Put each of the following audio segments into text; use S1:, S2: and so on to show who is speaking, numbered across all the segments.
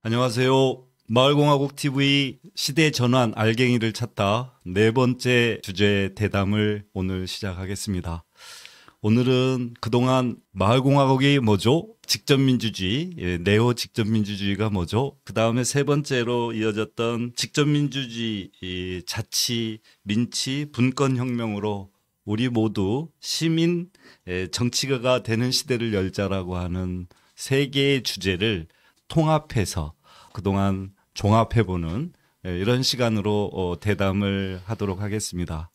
S1: 안녕하세요. 마을공화국 TV 시대 전환 알갱이를 찾다 네 번째 주제 대담을 오늘 시작하겠습니다. 오늘은 그동안 마을공화국이 뭐죠? 직접민주주의, 네오 직접민주주의가 뭐죠? 그 다음에 세 번째로 이어졌던 직접민주주의, 자치, 민치, 분권혁명으로 우리 모두 시민, 정치가가 되는 시대를 열자라고 하는 세 개의 주제를 통합해서 그동안 종합해보는 이런 시간으로 대담을 하도록 하겠습니다.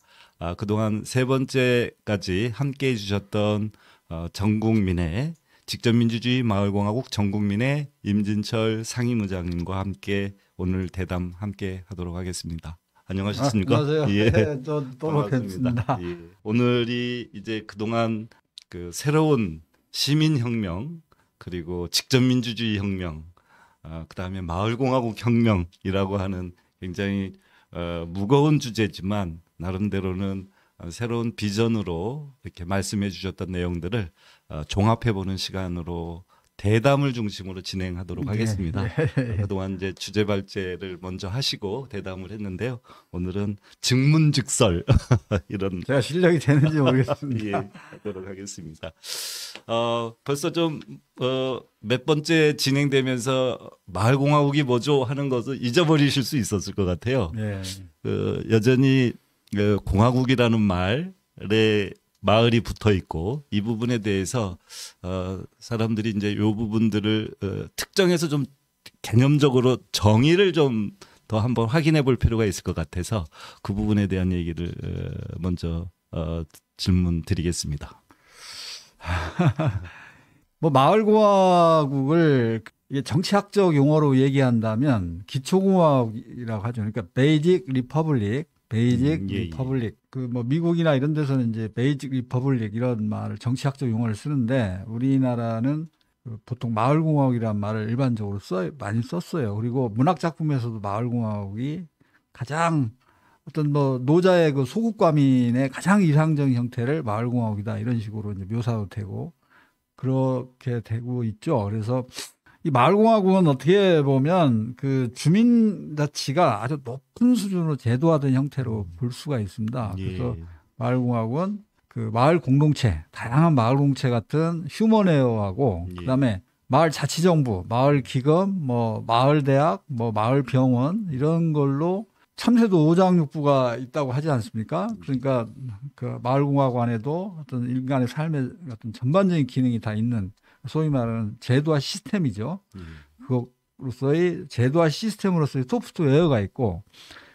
S1: 그동안 세 번째까지 함께해 주셨던 전국민의 직접민주주의 마을공화국 전국민의 임진철 상임의장님과 함께 오늘 대담 함께 하도록 하겠습니다. 안녕하셨습니까?
S2: 안녕하세요.
S1: 예.
S2: 네, 또 뵙습니다.
S1: 예. 오늘이 이제 그동안 그 새로운 시민혁명 그리고 직접민주주의 혁명, 그다음에 마을공화국 혁명이라고 하는 굉장히 무거운 주제지만 나름대로는 새로운 비전으로 이렇게 말씀해 주셨던 내용들을 종합해보는 시간으로 대담을 중심으로 진행하도록 하겠습니다. 그동안 이제 주제 발제를 먼저 하시고 대담을 했는데요. 오늘은 증문즉설 이런
S2: 제가 실력이 되는지 모르겠습니다.
S1: 예, 하도록 하겠습니다. 벌써 좀 몇 번째 진행되면서 마을공화국이 뭐죠 하는 것을 잊어버리실 수 있었을 것 같아요.
S2: 네.
S1: 여전히 공화국이라는 말에 마을이 붙어 있고 이 부분에 대해서 사람들이 이제 이 부분들을 특정해서 좀 개념적으로 정의를 좀 더 한번 확인해 볼 필요가 있을 것 같아서 그 부분에 대한 얘기를 먼저 질문 드리겠습니다.
S2: 뭐 마을공화국을 이게 정치학적 용어로 얘기한다면 기초공화국이라고 하죠. 그러니까 베이직 리퍼블릭, 베이직
S1: 예.
S2: 리퍼블릭. 그 뭐 미국이나 이런 데서는 이제 베이직 리퍼블릭 이런 말을 정치학적 용어를 쓰는데 우리나라는 보통 마을공화국이라는 말을 일반적으로 많이 썼어요. 그리고 문학 작품에서도 마을공화국이 가장 어떤 뭐 노자의 그 소국과민의 가장 이상적인 형태를 마을공화국이다 이런 식으로 이제 묘사도 되고 그렇게 되고 있죠. 그래서 이 마을공화국은 어떻게 보면 그 주민자치가 아주 높은 수준으로 제도화된 형태로 볼 수가 있습니다. 그래서 마을공화국은 그 마을 공동체, 다양한 마을 공동체 같은 휴먼웨어하고 그다음에 마을 자치정부, 마을 기금, 뭐 마을 대학, 뭐 마을 병원 이런 걸로 참새도 오장육부가 있다고 하지 않습니까? 그러니까 그 마을공화국 안에도 어떤 인간의 삶의 어떤 전반적인 기능이 다 있는 소위 말하는 제도화 시스템이죠. 그것으로서의 제도화 시스템으로서의 소프트웨어가 있고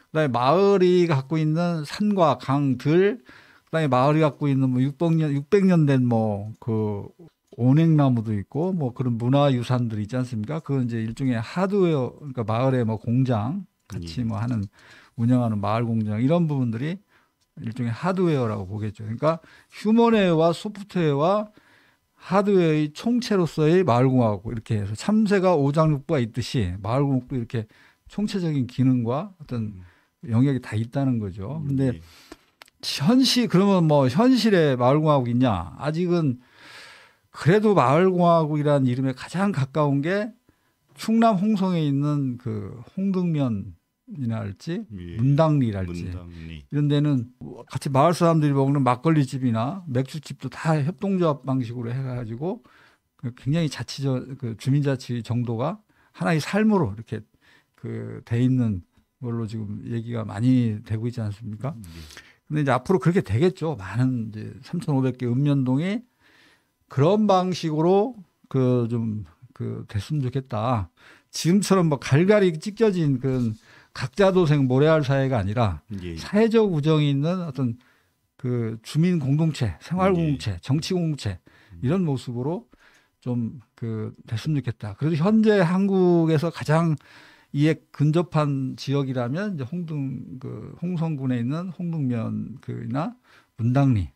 S2: 그다음에 마을이 갖고 있는 산과 강들 그다음에 마을이 갖고 있는 뭐 600년 된 뭐 그 온액나무도 있고 뭐 그런 문화유산들이 있지 않습니까? 그건 이제 일종의 하드웨어, 그러니까 마을의 뭐 공장 같이 뭐 하는 운영하는 마을 공장 이런 부분들이 일종의 하드웨어라고 보겠죠. 그러니까 휴먼웨어와 소프트웨어와 하드웨어의 총체로서의 마을공화국 이렇게 해서 참새가 오장육부가 있듯이 마을공화국도 이렇게 총체적인 기능과 어떤 영역이 다 있다는 거죠. 근데 그러면 뭐 현실에 마을공화국 있냐? 아직은 그래도 마을공화국이라는 이름에 가장 가까운 게 충남 홍성에 있는 그 홍등면이랄지 문당리랄지 이런 데는 같이 마을 사람들이 먹는 막걸리집이나 맥주집도 다 협동조합 방식으로 해가지고 굉장히 그 주민자치 정도가 하나의 삶으로 이렇게 그 돼 있는 걸로 지금 얘기가 많이 되고 있지 않습니까? 근데 이제 앞으로 그렇게 되겠죠. 많은 이제 3,500개 읍면동이 그런 방식으로 됐으면 좋겠다. 지금처럼 뭐 갈갈이 찢겨진 그런 각자 도생 모래알 사회가 아니라 사회적 우정이 있는 어떤 그 주민 공동체, 생활 공동체, 정치 공동체 이런 모습으로 좀 됐으면 좋겠다. 그래도 현재 한국에서 가장 이에 근접한 지역이라면 이제 홍성군에 있는 홍등면이나 문당리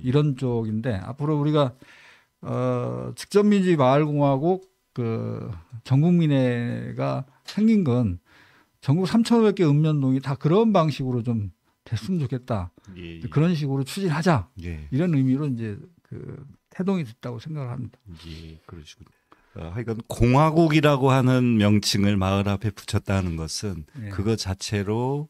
S2: 이런 쪽인데 앞으로 우리가 직접민주주의 마을공화국 전국민회가 생긴 건 전국 3,500개 읍면동이 다 그런 방식으로 좀 됐으면 좋겠다. 그런 식으로 추진하자. 이런 의미로 이제 태동이 됐다고 생각을 합니다.
S1: 그러시군요. 하여간 공화국이라고 하는 명칭을 마을 앞에 붙였다는 것은
S2: 예.
S1: 그것 자체로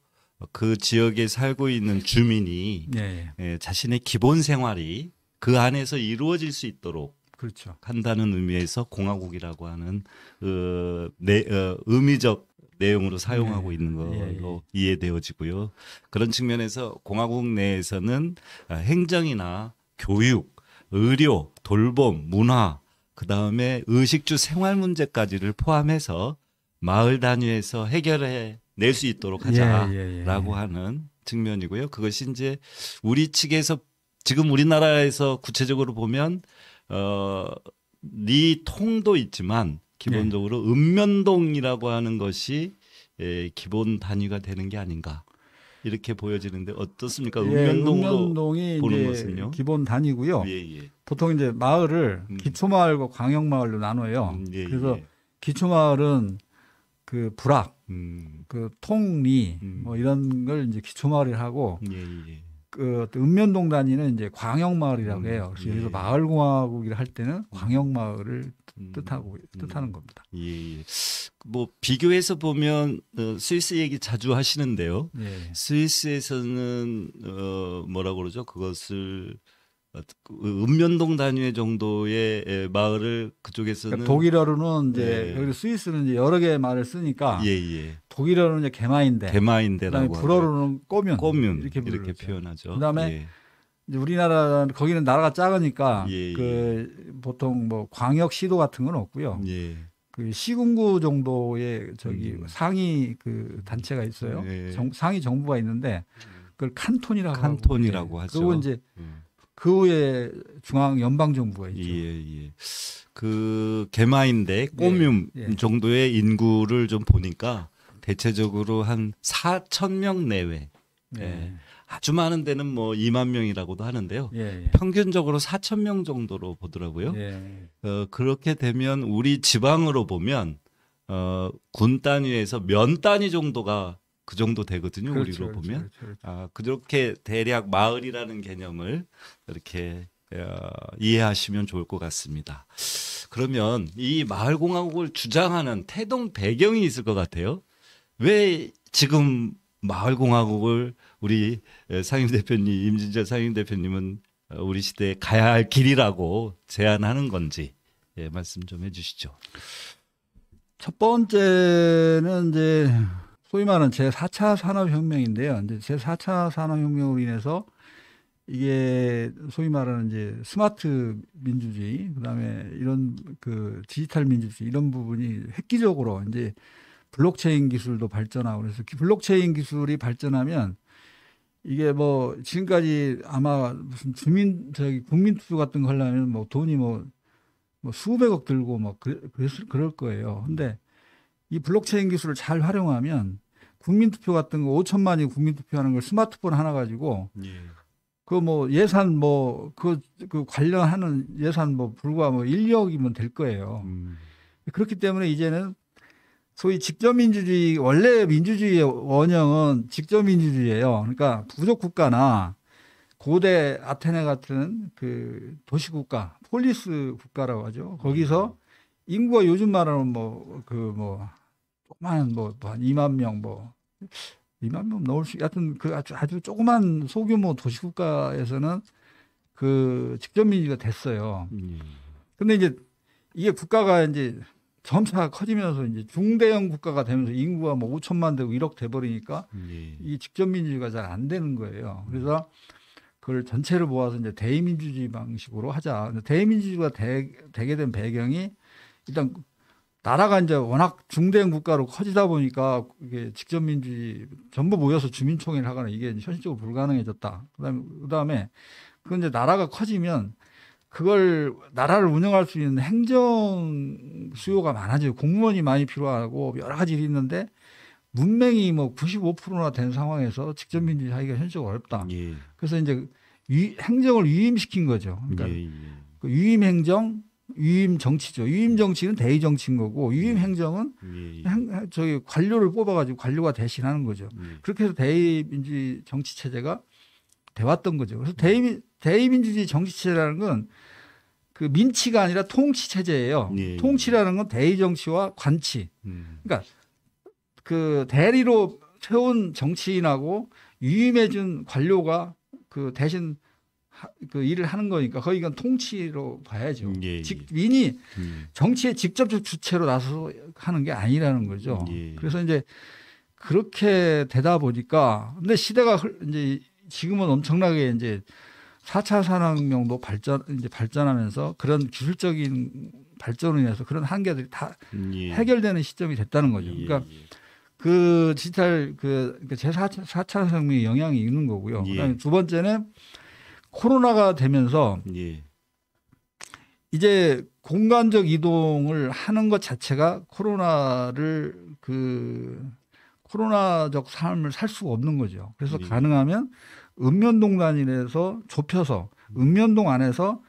S1: 그 지역에 살고 있는 주민이
S2: 예, 예.
S1: 자신의 기본 생활이 그 안에서 이루어질 수 있도록
S2: 그렇죠.
S1: 한다는 의미에서 공화국이라고 하는 의미적 내용으로 사용하고
S2: 예,
S1: 있는 걸로 이해되어지고요. 그런 측면에서 공화국 내에서는 행정이나 교육, 의료, 돌봄, 문화, 그다음에 의식주 생활 문제까지를 포함해서 마을 단위에서 해결해 낼 수 있도록 하자라고 하는 측면이고요. 그것이 이제 우리 측에서 지금 우리나라에서 구체적으로 보면 리통도 있지만 기본적으로 읍면동이라고 하는 것이 기본 단위가 되는 게 아닌가 이렇게 보여지는데 어떻습니까?
S2: 읍면동이
S1: 보는
S2: 이제
S1: 것은요?
S2: 기본 단위고요.
S1: 예.
S2: 보통 이제 마을을 기초마을과 광역마을로 나눠요. 그래서 기초마을은 그 불악, 그 통리 뭐 이런 걸 이제 기초마을이라 하고 그 읍면동 단위는 이제 광역마을이라고 해요. 그래서 여기서 마을공화국이라 할 때는 광역마을을 뜻하는 겁니다.
S1: 예. 뭐 비교해서 보면 스위스 얘기 자주 하시는데요.
S2: 예.
S1: 스위스에서는 뭐라고 그러죠? 그것을 읍면동 단위 정도의 마을을 그쪽에서는
S2: 그러니까 독일어로는 이제 여기 스위스는 이제 여러 개의 말을 쓰니까
S1: 예.
S2: 독일어로는 이제
S1: 개마인데라고
S2: 그다음에 불어로는 꼬뮌
S1: 이렇게 표현하죠.
S2: 그다음에 이제 우리나라 거기는 나라가 작으니까 그 보통 뭐 광역 시도 같은 건 없고요. 그 시군구 정도의 저기 상위 그 단체가 있어요. 상위 정부가 있는데 그걸 칸톤이라고 하죠. 그리고 이제 그 후에 중앙 연방 정부가 있죠.
S1: 그 개마인데 꼬뮌 정도의 인구를 좀 보니까 대체적으로 한 4,000명 내외. 아주 많은 데는 뭐 2만 명이라고도 하는데요. 평균적으로 4,000명 정도로 보더라고요. 그렇게 되면 우리 지방으로 보면 군 단위에서 면 단위 정도가 그 정도 되거든요. 우리로 보면. 그렇게 대략 마을이라는 개념을 이렇게 이해하시면 좋을 것 같습니다. 그러면 이 마을공화국을 주장하는 태동 배경이 있을 것 같아요. 왜 지금 마을공화국을 우리 상임대표님, 임진철 상임대표님은 우리 시대에 가야 할 길이라고 제안하는 건지 말씀 좀 해주시죠.
S2: 첫 번째는 이제 소위 말하는 제4차 산업혁명인데요. 이제 제4차 산업혁명으로 인해서 이게 소위 말하는 이제 스마트 민주주의, 그다음에 이런 그 디지털 민주주의 이런 부분이 획기적으로 이제 블록체인 기술도 발전하고 그래서 블록체인 기술이 발전하면 이게 뭐 지금까지 아마 무슨 국민 투표 같은 거 하려면 뭐 돈이 뭐 수백억 들고 뭐 그럴 거예요. 근데 이 블록체인 기술을 잘 활용하면 국민 투표 같은 거 5천만이 국민 투표하는 걸 스마트폰 하나 가지고 그 뭐 예산 뭐 그 관련하는 예산 뭐 불과 뭐 1억이면 될 거예요. 그렇기 때문에 이제는 소위 직접민주주의, 원래 민주주의의 원형은 직접민주주의예요. 그러니까 부족국가나 고대 아테네 같은 그 도시국가, 폴리스 국가라고 하죠. 거기서 인구가 요즘 말하는 조그만 한 2만 명 2만 명 넘을 수, 하여튼 그 아주 조그만 소규모 도시국가에서는 그 직접민주주의가 됐어요. 근데 이제 이게 국가가 이제 점차 커지면서 이제 중대형 국가가 되면서 인구가 뭐 5천만 되고 1억 돼버리니까 이 직접민주주의가 잘 안 되는 거예요. 그래서 그걸 전체를 모아서 이제 대의민주주의 방식으로 하자. 대의민주주의가 되게 된 배경이 일단 나라가 이제 워낙 중대형 국가로 커지다 보니까 이게 직접민주주의 전부 모여서 주민총회를 하거나 이게 현실적으로 불가능해졌다. 그다음에 그 이제 나라가 커지면 그걸 나라를 운영할 수 있는 행정 수요가 많아져요. 공무원이 많이 필요하고 여러 가지 일이 있는데 문맹이 뭐 95%나 된 상황에서 직접민주주의 하기가 현실적으로 어렵다. 그래서 이제 행정을 위임시킨 거죠. 그러니까 그 위임 행정, 위임 정치죠. 위임 정치는 대의 정치인 거고 위임 행정은 저기 관료를 뽑아가지고 관료가 대신하는 거죠. 그렇게 해서 대의민주주의 정치 체제가 돼왔던 거죠. 그래서 대의민주주의 정치 체제라는 건 그 민치가 아니라 통치 체제예요.
S1: 예.
S2: 통치라는 건 대의 정치와 관치. 그러니까 그 대리로 세운 정치인하고 유임해준 관료가 그 대신 그 일을 하는 거니까 거의 이건 통치로 봐야죠.
S1: 예.
S2: 민이 정치의 직접적 주체로 나서서 하는 게 아니라는 거죠.
S1: 예.
S2: 그래서 이제 그렇게 되다 보니까 근데 시대가 이제 지금은 엄청나게 이제 4차 산업혁명도 발전하면서 그런 기술적인 발전을 인해서 그런 한계들이 다
S1: 예.
S2: 해결되는 시점이 됐다는 거죠. 그러니까 그 디지털 그 제4차 산업혁명의 영향이 있는 거고요.
S1: 예.
S2: 그다음에 두 번째는 코로나가 되면서
S1: 예.
S2: 이제 공간적 이동을 하는 것 자체가 코로나적 삶을 살 수가 없는 거죠. 그래서
S1: 예.
S2: 가능하면 읍면동 단위에서 좁혀서 읍면동 안에서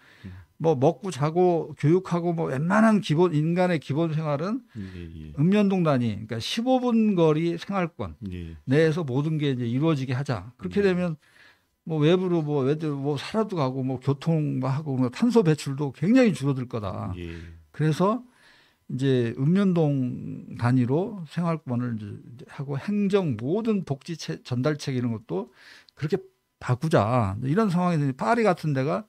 S2: 뭐 먹고 자고 교육하고 뭐 웬만한 인간의 기본 생활은
S1: 예.
S2: 읍면동 단위, 그러니까 15분 거리 생활권
S1: 예.
S2: 내에서 모든 게 이제 이루어지게 하자. 그렇게 되면 뭐 외부로 뭐 살아도 가고 뭐 교통하고 뭐 탄소 배출도 굉장히 줄어들 거다.
S1: 예.
S2: 그래서 이제 읍면동 단위로 생활권을 이제 하고 행정 모든 복지 전달책 이런 것도 그렇게 바꾸자. 이런 상황에서 파리 같은 데가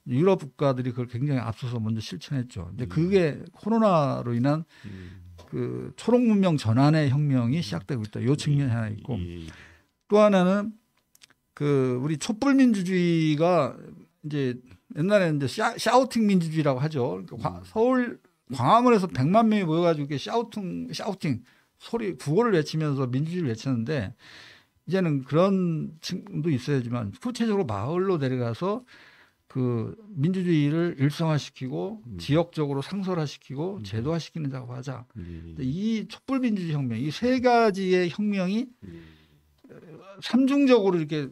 S2: 유럽 국가들이 그걸 굉장히 앞서서 먼저 실천했죠. 근데 그게 코로나로 인한 그 초록 문명 전환의 혁명이 시작되고 있다. 이 측면이 하나 있고 또 하나는 그 우리 촛불 민주주의가 이제 옛날에는 이제 샤우팅 민주주의라고 하죠. 그러니까 서울 광화문에서 100만 명이 모여가지고 이렇게 샤우팅 소리 구호를 외치면서 민주주의를 외쳤는데 이제는 그런 층도 있어야지만 구체적으로 마을로 내려가서 그 민주주의를 일성화시키고 지역적으로 상설화시키고 제도화시키는 작업하자. 이 촛불 민주주의 혁명, 이 세 가지의 혁명이 삼중적으로 이렇게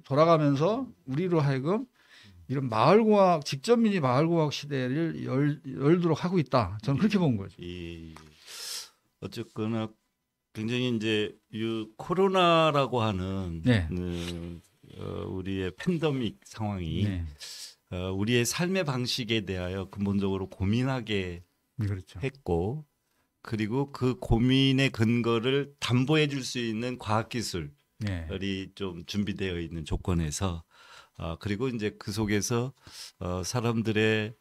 S2: 돌아가면서 우리로 하여금 이런 마을공학, 직접민주 마을공학 시대를 열도록 하고 있다. 저는 그렇게 본 거죠.
S1: 예. 어쨌거나 굉장히 이제 이 코로나라고 하는
S2: 네.
S1: 우리의 팬데믹 상황이
S2: 네.
S1: 우리의 삶의 방식에 대하여 근본적으로 고민하게
S2: 그렇죠.
S1: 했고 그리고 그 고민의 근거를 담보해 줄 수 있는 과학기술이
S2: 네.
S1: 좀 준비되어 있는 조건에서 그리고 이제 그 속에서 사람들의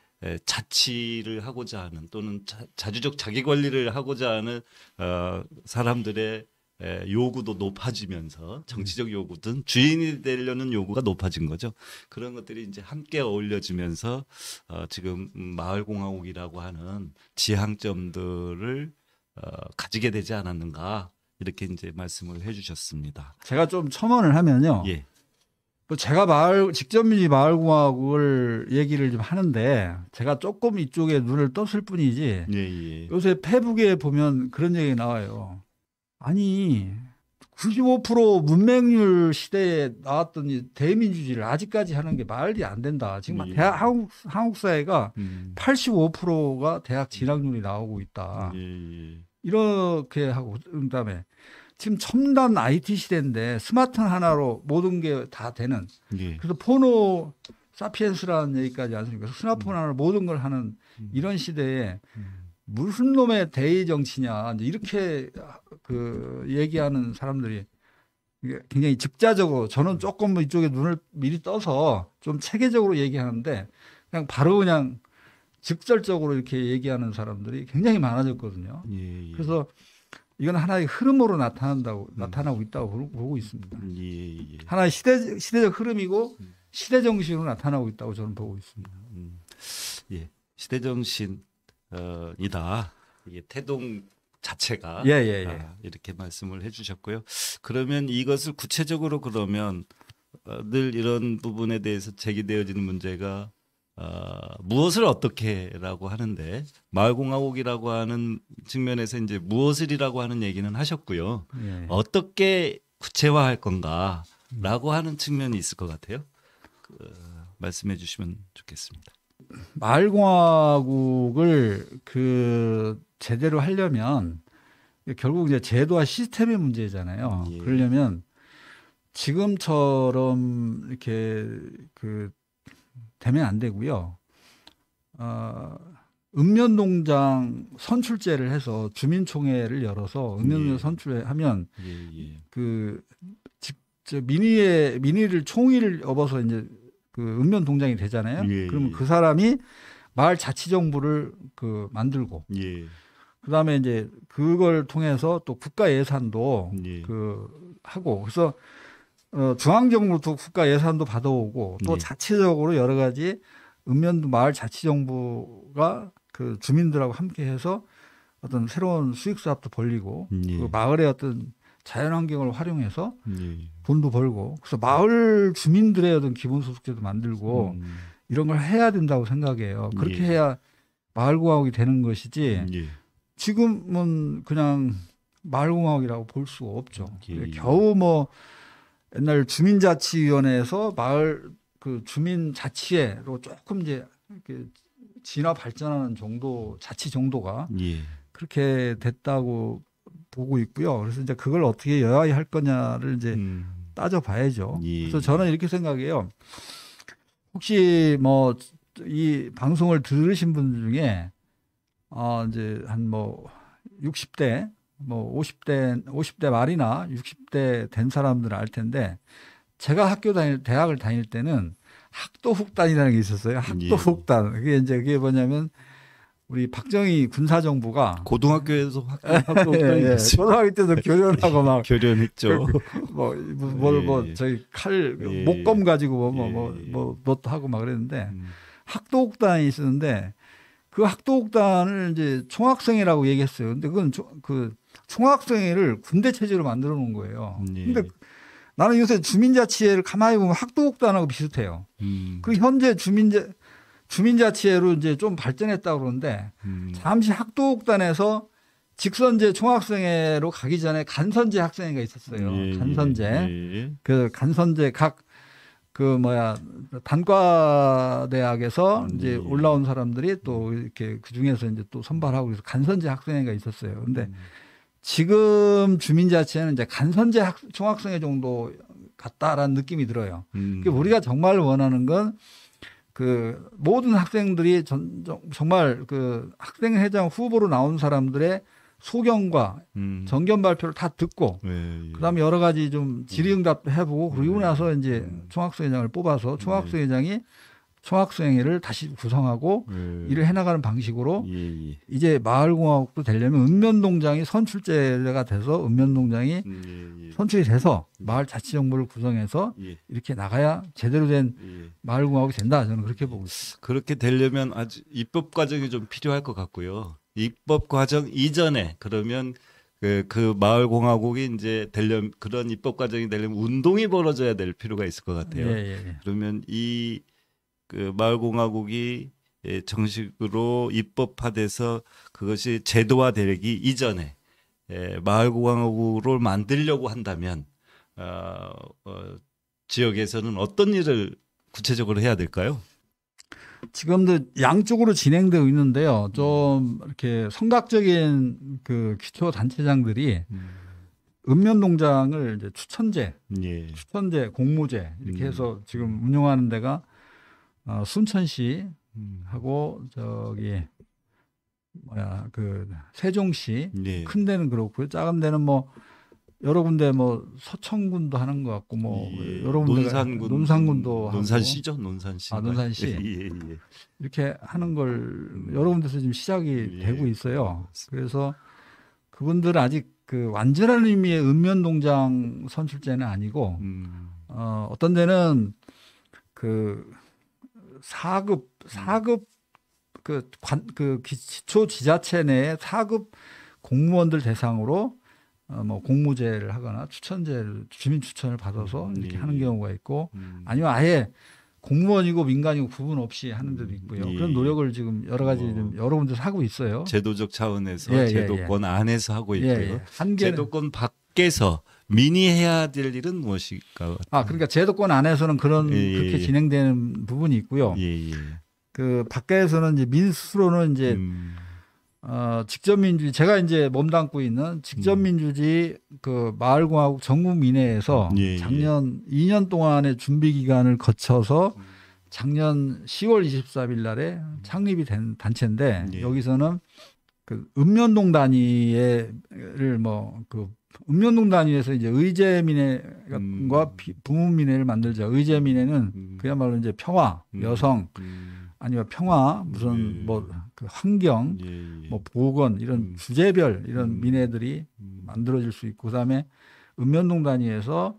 S1: 자치를 하고자 하는 또는 자주적 자기 관리를 하고자 하는 사람들의 요구도 높아지면서 정치적 요구든 주인이 되려는 요구가 높아진 거죠. 그런 것들이 이제 함께 어울려지면서 지금 마을공화국이라고 하는 지향점들을 가지게 되지 않았는가 이렇게 이제 말씀을 해주셨습니다.
S2: 제가 좀 첨언을 하면요.
S1: 예.
S2: 뭐 제가 직접민주 마을공화국을 얘기를 좀 하는데 제가 조금 이쪽에 눈을 떴을 뿐이지
S1: 예.
S2: 요새 페북에 보면 그런 얘기 나와요. 아니 95% 문맹률 시대에 나왔던 이 대민주주의를 아직까지 하는 게 말이 안 된다. 지금
S1: 예.
S2: 한국 사회가 85%가 대학 진학률이 나오고 있다.
S1: 예.
S2: 이렇게 하고 그다음에 지금 첨단 IT 시대인데 스마트폰 하나로 모든 게 다 되는.
S1: 예.
S2: 그래서 포노 사피엔스라는 얘기까지 않습니까? 스마트폰 하나로 모든 걸 하는 이런 시대에 무슨 놈의 대의 정치냐 이렇게 그 얘기하는 사람들이 굉장히 즉자적으로 저는 조금 이쪽에 눈을 미리 떠서 좀 체계적으로 얘기하는데 그냥 바로 그냥 직설적으로 이렇게 얘기하는 사람들이 굉장히 많아졌거든요.
S1: 예.
S2: 그래서 이건 하나의 흐름으로 나타나고 있다고 보고 있습니다.
S1: 예.
S2: 하나의 시대적 흐름이고 시대 정신으로 나타나고 있다고 저는 보고 있습니다.
S1: 예. 시대 정신 이다. 이게 태동 자체가
S2: 예.
S1: 이렇게 말씀을 해주셨고요. 그러면 이것을 구체적으로 그러면 늘 이런 부분에 대해서 제기되어지는 문제가 무엇을 어떻게라고 하는데 마을공화국이라고 하는 측면에서 이제 무엇을이라고 하는 얘기는 하셨고요.
S2: 예.
S1: 어떻게 구체화할 건가라고 하는 측면이 있을 것 같아요. 말씀해 주시면 좋겠습니다.
S2: 마을공화국을 제대로 하려면 결국 이제 제도와 시스템의 문제잖아요.
S1: 예.
S2: 그러려면 지금처럼 이렇게 되면 안 되고요. 읍면농장 선출제를 해서 주민총회를 열어서 읍면농장
S1: 예.
S2: 선출하면
S1: 예.
S2: 그 민의를 총의를 업어서 이제 그 읍면동장이 되잖아요.
S1: 예,
S2: 그러면
S1: 예.
S2: 그 사람이 마을 자치정부를 그 만들고
S1: 예.
S2: 그다음에 이제 그걸 통해서 또 국가 예산도
S1: 예.
S2: 그 하고 그래서 중앙정부도 국가 예산도 받아오고 또
S1: 예.
S2: 자체적으로 여러 가지 읍면 마을 자치정부가 그 주민들하고 함께해서 어떤 새로운 수익 사업도 벌리고
S1: 예.
S2: 그 마을의 어떤 자연환경을 활용해서
S1: 예.
S2: 돈도 벌고 그래서 마을 주민들의 어떤 기본소득제도 만들고 이런 걸 해야 된다고 생각해요. 그렇게
S1: 예.
S2: 해야 마을공화국이 되는 것이지
S1: 예.
S2: 지금은 그냥 마을공화국이라고 볼 수가 없죠.
S1: 예.
S2: 겨우 뭐 옛날 주민자치위원회에서 마을 그 주민자치회로 조금 이제 이렇게 진화 발전하는 정도 자치 정도가
S1: 예.
S2: 그렇게 됐다고 보고 있고요. 그래서 이제 그걸 어떻게 여야히 할 거냐를 이제 따져봐야죠.
S1: 예.
S2: 그래서 저는 이렇게 생각해요. 혹시 뭐 이 방송을 들으신 분 중에 이제 한 뭐 60대 뭐 50대 말이나 60대 된 사람들은 알 텐데 제가 대학을 다닐 때는 학도훅단이라는 게 있었어요. 학도훅단. 그게 뭐냐면 우리 박정희 군사정부가
S1: 고등학교에서 학교
S2: 예, 고등학교 때도 교련하고 막
S1: 교련했죠.
S2: 뭐 저희 칼 목검 가지고 뭐도 하고 막 그랬는데 학도곡단이 있었는데 그 학도곡단을 이제 총학생회라고 얘기했어요. 근데 그건 그 총학생회를 군대 체제로 만들어 놓은 거예요. 근데 나는 요새 주민자치회를 가만히 보면 학도곡단하고 비슷해요. 그 현재 주민자치회로 이제 좀 발전했다고 그러는데 잠시 학도곡단에서 직선제 총학생회로 가기 전에 간선제 학생회가 있었어요. 간선제. 그 간선제 단과대학에서 이제 올라온 사람들이 또 이렇게 그 중에서 이제 또 선발하고 그래서 간선제 학생회가 있었어요. 근데 지금 주민자치회는 이제 간선제 총학생회 정도 같다라는 느낌이 들어요. 그러니까 우리가 정말 원하는 건 그 모든 학생들이 정말 그 학생회장 후보로 나온 사람들의 소견과 정견 발표를 다 듣고 그다음에 여러 가지 좀 질의응답도 해보고 그러고 나서 이제 총학생회장을 뽑아서 총학생회장이 총학생회를 다시 구성하고 일을 해나가는 방식으로 이제 마을공화국도 되려면 읍면동장이 선출제가 돼서 읍면동장이 선출이 돼서 마을 자치정부를 구성해서 이렇게 나가야 제대로 된 마을공화국이 된다. 저는 그렇게 보고 있습니다.
S1: 그렇게 되려면 아주 입법 과정이 좀 필요할 것 같고요. 입법 과정 이전에 그러면 그 마을 공화국이 이제 되려면 그런 입법 과정이 되려면 운동이 벌어져야 될 필요가 있을 것 같아요. 그러면 이 그 마을 공화국이 정식으로 입법화돼서 그것이 제도화되기 이전에 마을 공화국을 만들려고 한다면 지역에서는 어떤 일을 구체적으로 해야 될까요?
S2: 지금도 양쪽으로 진행되고 있는데요. 좀 이렇게 성각적인 그 기초 단체장들이 읍면농장을 이제 추천제, 공모제 이렇게 해서 지금 운영하는 데가 순천시 하고 저기 그 세종시 큰 데는 그렇고요. 작은 데는 뭐 여러 군데 뭐 서천군도 하는 것 같고 뭐 여러 군데 논산군도 하고
S1: 논산시죠, 논산시.
S2: 논산시 이렇게 하는 걸 여러 군데서 지금 시작이 되고 있어요. 그래서 그분들은 아직 그 완전한 의미의 읍면동장 선출제는 아니고 어떤 데는 그 4급 그 기초 지자체 내에 4급 공무원들 대상으로 뭐 공모제를 하거나 추천제를 주민 추천을 받아서 이렇게 하는 경우가 있고 아니면 아예 공무원이고 민간이고 구분 없이 하는 데도 있고요. 그런 노력을 지금 여러 가지 좀 여러 군데서 하고 있어요.
S1: 제도적 차원에서 제도권 안에서 하고 있고요. 제도권 밖에서 민의해야 될 일은 무엇일까?
S2: 그러니까 제도권 안에서는 그렇게 진행되는 부분이 있고요. 그 밖에서는 이제 민스로는 이제 직접민주주의 제가 이제 몸담고 있는 직접민주주의 그 마을공화국 전국민회에서 작년 2년 동안의 준비 기간을 거쳐서 작년 10월 23일 날에 창립이 된 단체인데
S1: 예.
S2: 여기서는 그 읍면동 단위를 그 읍면동 단위에서 이제 의제민회과 부문민회를 만들자. 의제민회는 그야말로 이제 평화, 여성 아니면 평화 무슨 뭐 그 환경, 뭐 보건 이런 주제별 이런 민회들이 만들어질 수 있고 그다음에 읍면동 단위에서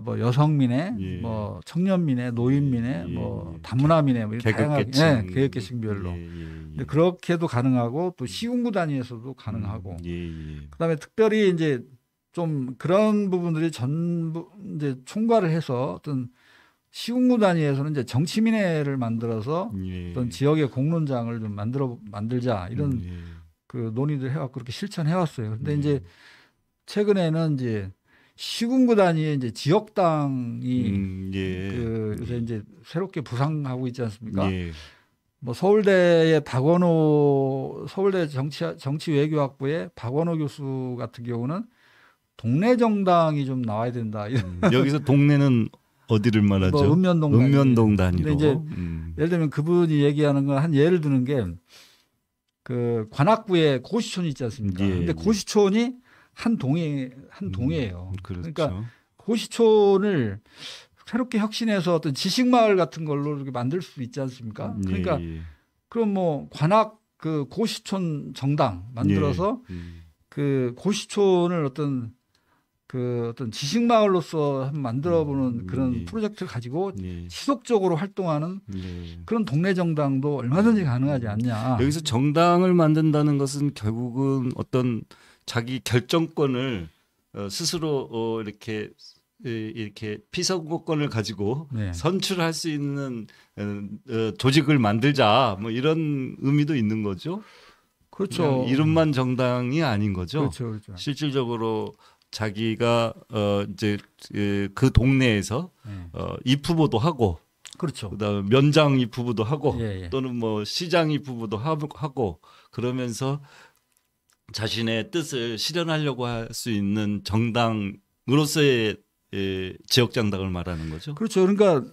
S2: 뭐 여성민회, 뭐 청년민회, 노인민회, 뭐 다문화민회, 뭐 다양하게 계급계층별로. 근데 그렇게도 가능하고 또 시군구 단위에서도 가능하고. 그다음에 특별히 이제 좀 그런 부분들이 전부 이제 총괄을 해서 어떤 시군구 단위에서는 이제 정치민회를 만들어서 어떤 지역의 공론장을 좀 만들자 이런 그 논의를 해왔고 그렇게 실천해왔어요. 근데 이제 최근에는 이제 시군구 단위의 이제 지역당이 그 요새 이제 새롭게 부상하고 있지 않습니까? 뭐 서울대의 서울대 정치외교학부의 박원호 교수 같은 경우는 동네 정당이 좀 나와야 된다.
S1: 여기서 동네는 어디를 말하죠?
S2: 뭐
S1: 읍면동 단위로.
S2: 근데 이제 예를 들면 그분이 얘기하는 건 한 예를 드는 게 그 관악구에 고시촌이 있지 않습니까? 근데 고시촌이 한 동이에요.
S1: 그렇죠.
S2: 그러니까 고시촌을 새롭게 혁신해서 어떤 지식마을 같은 걸로 이렇게 만들 수 있지 않습니까? 그러니까 그럼 뭐 관악 그 고시촌 정당 만들어서 그 고시촌을 어떤 지식마을로서 한번 만들어보는 그런 프로젝트를 가지고 지속적으로 활동하는 그런 동네 정당도 얼마든지 가능하지 않냐.
S1: 여기서 정당을 만든다는 것은 결국은 어떤 자기 결정권을 스스로 이렇게 피선거권을 가지고 선출할 수 있는 조직을 만들자 뭐 이런 의미도 있는 거죠.
S2: 그렇죠.
S1: 이름만 정당이 아닌 거죠.
S2: 그렇죠.
S1: 실질적으로 자기가 이제 그 동네에서 입 후보도 하고,
S2: 그렇죠.
S1: 그다음에 면장 입 후보도 하고, 또는 뭐 시장 입 후보도 하고 그러면서 자신의 뜻을 실현하려고 할 수 있는 정당으로서의 지역 정당을 말하는 거죠.
S2: 그렇죠. 그러니까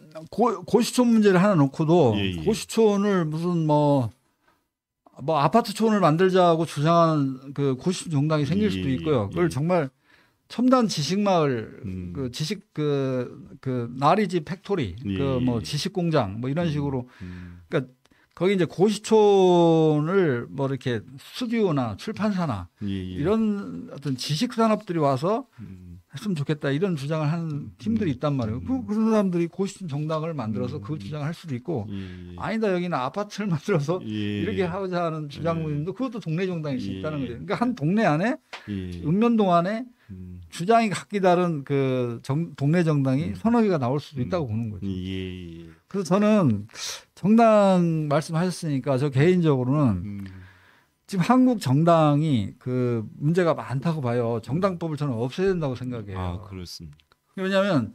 S2: 고시촌 문제를 하나 놓고도 고시촌을 무슨 뭐 아파트촌을 만들자고 주장하는 그 고시촌 정당이 생길 수도 있고요. 그걸 정말 첨단 지식마을, 그 지식 그 나리지 팩토리, 그 뭐 지식공장 뭐 이런 식으로, 그러니까 거기 이제 고시촌을 뭐 이렇게 스튜디오나 출판사나 이런 어떤 지식 산업들이 와서 했으면 좋겠다 이런 주장을 하는 팀들이 있단 말이에요. 그런 사람들이 고시촌 정당을 만들어서 그 주장을 할 수도 있고, 아니다 여기는 아파트를 만들어서 이렇게 하고자 하는 주장들도 그것도 동네 정당일 수 있다는 거죠. 그러니까 한 동네 안에 읍면동 안에 주장이 각기 다른 그 동네 정당이 서너 개가 나올 수도 있다고 보는 거죠. 그래서 저는 정당 말씀하셨으니까 저 개인적으로는 지금 한국 정당이 그 문제가 많다고 봐요. 정당법을 저는 없애야 된다고 생각해요.
S1: 아, 그렇습니까?
S2: 왜냐하면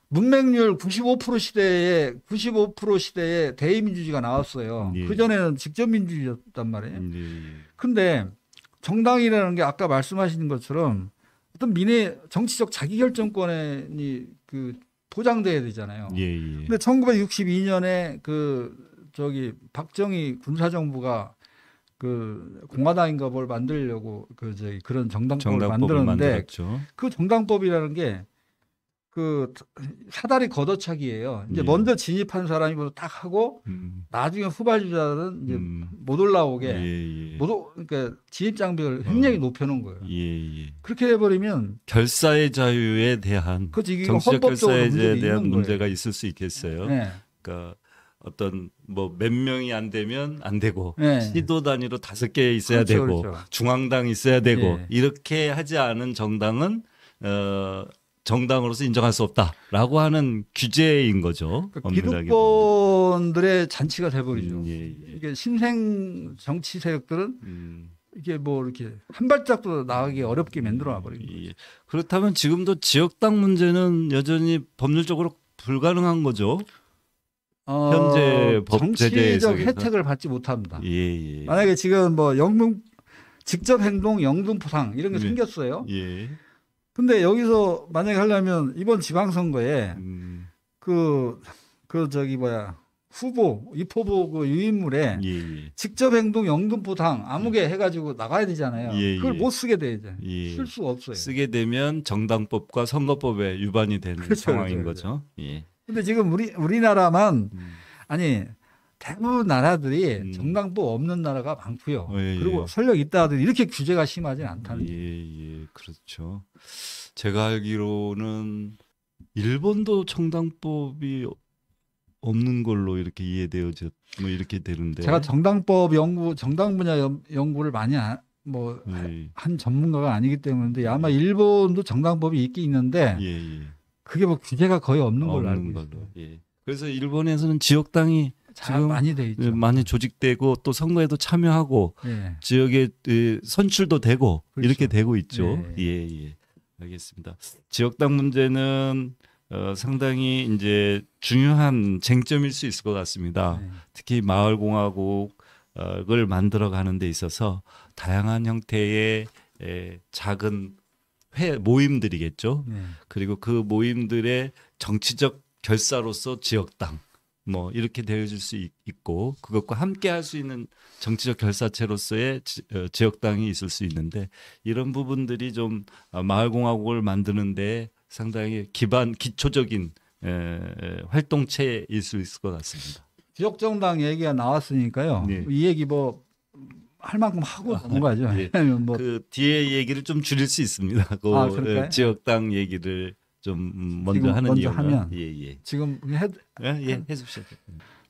S2: 문맹률 95% 시대에 대의민주주의가 나왔어요. 그전에는 직접민주주의였단 말이에요. 근데 정당이라는 게 아까 말씀하신 것처럼 어떤 정치적 자기결정권이 그 보장돼야 되잖아요. 근데 1962년에 박정희 군사정부가 그 공화당인가 뭘 만들려고 그런 정당법을 만들었는데
S1: 만들었죠.
S2: 그 정당법이라는 게 그 사다리 걷어차기예요. 이제 먼저 진입한 사람이 딱 하고 나중에 후발주자들은 이제 못 올라오게 그러니까 진입 장벽을 굉장히 높여놓은 거예요. 그렇게 해버리면
S1: 결사의 자유에 대한 정치적 결사에 대한 문제가 있을 수 있겠어요. 그러니까 어떤 뭐 몇 명이 안 되면 안 되고 시도 단위로 5개 있어야 되고 중앙당 있어야 되고 이렇게 하지 않은 정당은 정당으로서 인정할 수 없다라고 하는 규제인 거죠.
S2: 기득권들의 잔치가 돼버리죠. 이게 신생 정치 세력들은 이게 뭐 이렇게 한 발짝도 나가기 어렵게 만들어 놔버린 거죠.
S1: 그렇다면 지금도 지역당 문제는 여전히 법률적으로 불가능한 거죠. 현재 법 제재에서
S2: 정치적 혜택을 받지 못합니다. 만약에 지금 뭐 직접 행동 영등포상 이런 게 생겼어요. 근데 여기서 만약에 하려면 이번 지방선거에 그 그 저기 뭐야 후보 입후보 그 유인물에
S1: 예, 예.
S2: 직접 행동 영등포당 아무개 해가지고 나가야 되잖아요.
S1: 예,
S2: 그걸
S1: 예.
S2: 못 쓰게 돼 이제
S1: 예.
S2: 쓸 수가 없어요.
S1: 쓰게 되면 정당법과 선거법에 위반이 되는
S2: 그렇죠,
S1: 상황인
S2: 그렇죠,
S1: 거죠. 예.
S2: 근데 지금 우리나라만
S1: 음.
S2: 아니 대부분 나라들이
S1: 음.
S2: 정당법 없는 나라가 많고요.
S1: 예, 예.
S2: 그리고 설령 있다 하더라도 이렇게 규제가 심하지 않다는 거예요.
S1: 예, 그렇죠. 제가 알기로는 일본도 정당법이 없는 걸로 이렇게 이해되어져 뭐 이렇게 되는데.
S2: 제가 정당법 연구, 정당 분야 연구를 많이 뭐 한
S1: 예.
S2: 전문가가 아니기 때문에 아마 일본도 정당법이 있긴 있는데
S1: 예, 예.
S2: 그게 뭐 규제가 거의 없는 걸로 알고
S1: 없는 걸로.
S2: 있어요.
S1: 예. 그래서 일본에서는 지역당이
S2: 잘
S1: 지금
S2: 많이 돼 있죠.
S1: 많이 조직되고 또 선거에도 참여하고
S2: 예.
S1: 지역에 선출도 되고
S2: 그렇죠.
S1: 이렇게 되고 있죠.
S2: 예.
S1: 예. 알겠습니다. 지역당 문제는 상당히 이제 중요한 쟁점일 수 있을 것 같습니다.
S2: 네.
S1: 특히 마을공화국을 만들어가는 데 있어서 다양한 형태의 작은 모임들이겠죠.
S2: 네.
S1: 그리고 그 모임들의 정치적 결사로서 지역당 뭐 이렇게 되어질 수 있고 그것과 함께 할 수 있는 정치적 결사체로서의 지역당이 있을 수 있는데 이런 부분들이 좀 마을공화국을 만드는데 상당히 기초적인 활동체일 수 있을 것 같습니다.
S2: 지역정당 얘기가 나왔으니까요.
S1: 네.
S2: 이 얘기 뭐 할 만큼 하고 넘어가죠.
S1: 예.
S2: 뭐
S1: 그 뒤에 얘기를 좀 줄일 수 있습니다. 그
S2: 그럴까요?
S1: 지역당 얘기를 좀 먼저
S2: 지금
S1: 하는
S2: 먼저
S1: 이유는
S2: 하면
S1: 예.
S2: 지금
S1: 해주십시오.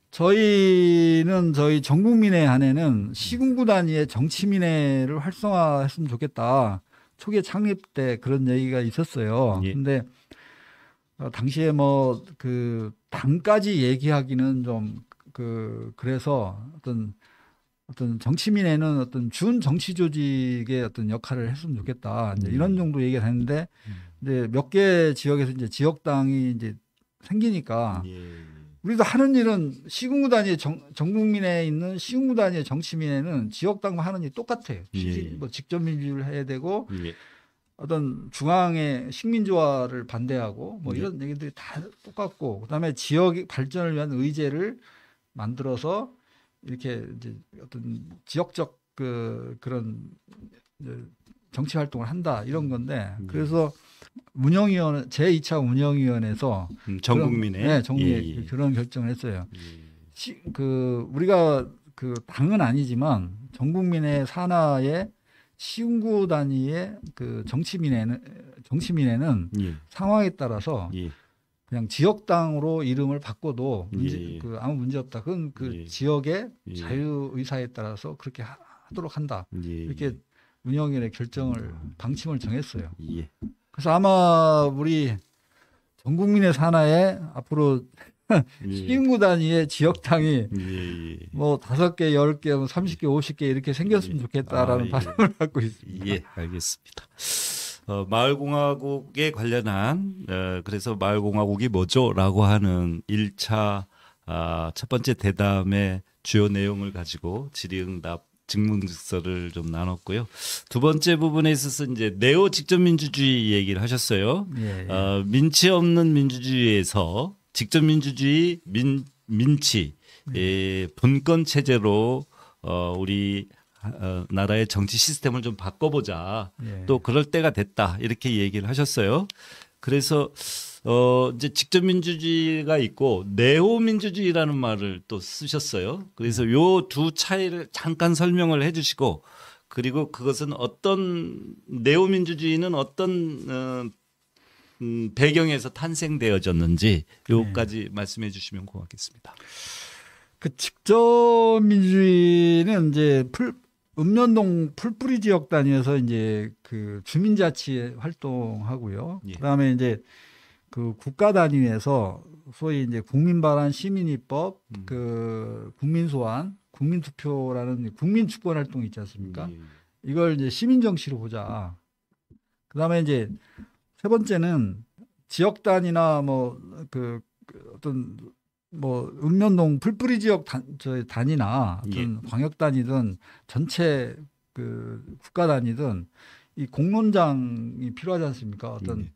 S2: 저희는 저희 전국민회 안에는 시군구 단위의 정치민회를 활성화했으면 좋겠다. 초기에 창립 때 그런 얘기가 있었어요.
S1: 예.
S2: 근데 당시에 뭐 그 당까지 얘기하기는 좀 그래서 어떤 정치민회는 어떤 준 정치 조직의 어떤 역할을 했으면 좋겠다. 이제 이런 정도 얘기를 했는데 이제 몇 개 지역에서 이제 지역당이 이제 생기니까
S1: 예.
S2: 우리도 하는 일은 시군구 단위의 전국민회에 있는 시군구 단위의 정치민회는 지역당과 하는 일이 똑같아요.
S1: 예.
S2: 뭐 직접 민주를 해야 되고
S1: 예.
S2: 어떤 중앙의 식민지화를 반대하고 뭐 이런 얘기들이 다 똑같고 그다음에 지역 발전을 위한 의제를 만들어서 이렇게 이제 어떤 지역적 그런 정치 활동을 한다 이런 건데 그래서 운영위원 제2차 운영위원회에서
S1: 전국민회
S2: 전국민회 그런 결정을 했어요.
S1: 예.
S2: 우리가 그 당은 아니지만 전국민회 산하의 시군구 단위의 그 정치민회는
S1: 예.
S2: 상황에 따라서
S1: 예.
S2: 그냥 지역당으로 이름을 바꿔도
S1: 예.
S2: 아무 문제 없다. 그건 그
S1: 예.
S2: 지역의
S1: 예.
S2: 자유 의사에 따라서 그렇게 하도록 한다.
S1: 예.
S2: 이렇게 운영위원회 결정을 방침을 정했어요.
S1: 예.
S2: 그래서 아마 우리 전국민의 산하에 앞으로 시군구 단위의 지역당이
S1: 예.
S2: 뭐 5개, 10개, 뭐 30개, 50개 이렇게 생겼으면 좋겠다라는 바람을 갖고 있습니다.
S1: 예, 알겠습니다. 마을공화국에 관련한 그래서 마을공화국이 뭐죠?라고 하는 1차 첫 번째 대담의 주요 내용을 가지고 질의응답 증문즉서를 좀 나눴고요. 두 번째 부분에 있어서 이제 네오 직접민주주의 얘기를 하셨어요.
S2: 예.
S1: 민치 없는 민주주의에서 직접민주주의 민치 분권 체제로 우리 나라의 정치 시스템을 좀 바꿔보자.
S2: 예.
S1: 또 그럴 때가 됐다. 이렇게 얘기를 하셨어요. 그래서 이제 직접민주주의가 있고 네오민주주의라는 말을 또 쓰셨어요. 그래서 요 두 차이를 잠깐 설명을 해주시고 그리고 그것은 어떤 네오민주주의는 어떤 배경에서 탄생되어졌는지 요까지 말씀해 주시면 고맙겠습니다.
S2: 그 직접민주주의는 이제 읍면동 풀뿌리 지역 단위에서 이제 그 주민자치 활동하고요.
S1: 예.
S2: 그다음에 이제 그 국가 단위에서 소위 이제 국민발안 시민입법, 그 국민소환, 국민투표라는 국민주권 활동이 있지 않습니까? 이걸 이제 시민정치로 보자. 그다음에 이제 세 번째는 지역 단위나 뭐 어떤 뭐 읍면동 풀뿌리 지역 단위나 어떤 광역 단위든 전체 그 국가 단위든 이 공론장이 필요하지 않습니까? 어떤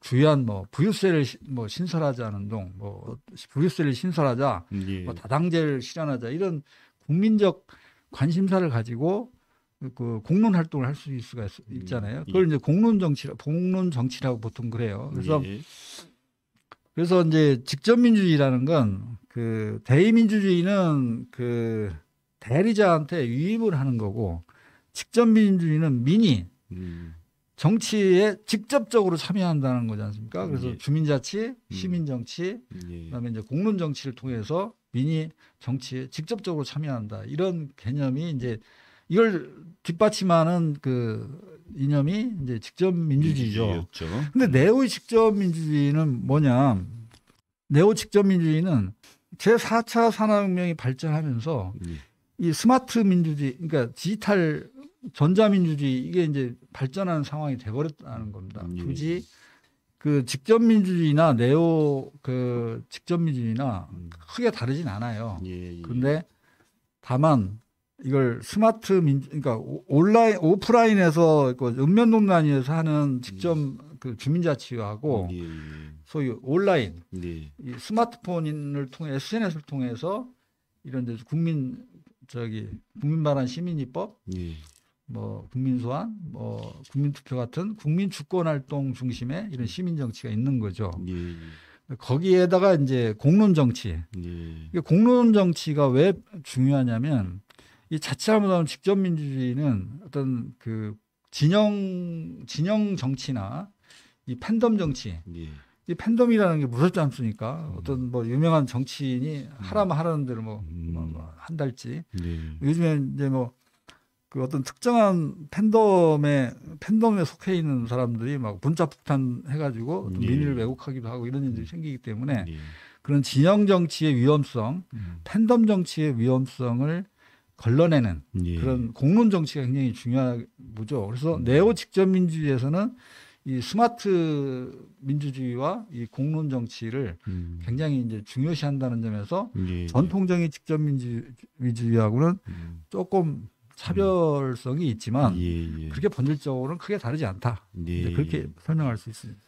S2: 주요한 뭐 부유세를 뭐 신설하자는 동, 뭐 부유세를 신설하자,
S1: 예.
S2: 뭐 다당제를 실현하자 이런 국민적 관심사를 가지고 그 공론 활동을 할 수 있잖아요. 그걸 이제 공론 정치라고 보통 그래요. 그래서
S1: 예.
S2: 그래서 이제 직접민주주의라는 건 그 대의민주주의는 그 대리자한테 위임을 하는 거고 직접민주주의는 민이 정치에 직접적으로 참여한다는 거지 않습니까? 그래서
S1: 예.
S2: 주민자치, 시민정치,
S1: 예.
S2: 그다음에 이제 공론정치를 통해서 민이 정치에 직접적으로 참여한다. 이런 개념이 이제 이걸 뒷받침하는 그 이념이 이제 직접민주주의죠.
S1: 민주주의였죠.
S2: 근데 네오의 직접민주주의는 뭐냐? 네오 직접민주주의는 제4차 산업혁명이 발전하면서
S1: 예.
S2: 이 스마트 민주주의, 그러니까 디지털 전자민주주의 이게 이제 발전하는 상황이 돼버렸다는 겁니다.
S1: 예.
S2: 굳이 그 직접민주주의나 네오 그 직접민주주의나 크게 다르진 않아요.
S1: 예.
S2: 근데 다만 이걸 스마트 민주, 그러니까 오프라인에서 그 읍면동단위에서 하는 직접 그 주민자치하고
S1: 예.
S2: 소위 온라인
S1: 예.
S2: 이 스마트폰을 통해 SNS를 통해서 이런 데 국민 반환 시민입법,
S1: 예.
S2: 뭐 국민소환, 뭐 국민투표 같은 국민 주권 활동 중심의 이런 시민 정치가 있는 거죠.
S1: 예.
S2: 거기에다가 이제 공론 정치.
S1: 예.
S2: 공론 정치가 왜 중요하냐면 이 자칫 잘못하면 직접 민주주의는 어떤 그 진영 정치나 이 팬덤 정치.
S1: 예.
S2: 이 팬덤이라는 게 무섭지 않습니까? 어떤 뭐 유명한 정치인이 하라면 하라는 대로 뭐 한 달치.
S1: 예.
S2: 요즘에 이제 뭐 그 어떤 특정한 팬덤에 속해 있는 사람들이 막 문자 폭탄 해가지고 어떤
S1: 예.
S2: 민의를 왜곡하기도 하고 이런 일들이 생기기 때문에
S1: 예.
S2: 그런 진영 정치의 위험성, 팬덤 정치의 위험성을 걸러내는
S1: 예.
S2: 그런 공론 정치가 굉장히 중요하죠. 그래서 네오 직접 민주주의에서는 이 스마트 민주주의와 이 공론 정치를 굉장히 이제 중요시한다는 점에서
S1: 예.
S2: 전통적인 직접 민주주의하고는 조금 차별성이 있지만
S1: 예.
S2: 그렇게 본질적으로는 크게 다르지 않다.
S1: 예.
S2: 이제 그렇게 설명할 수 있습니다.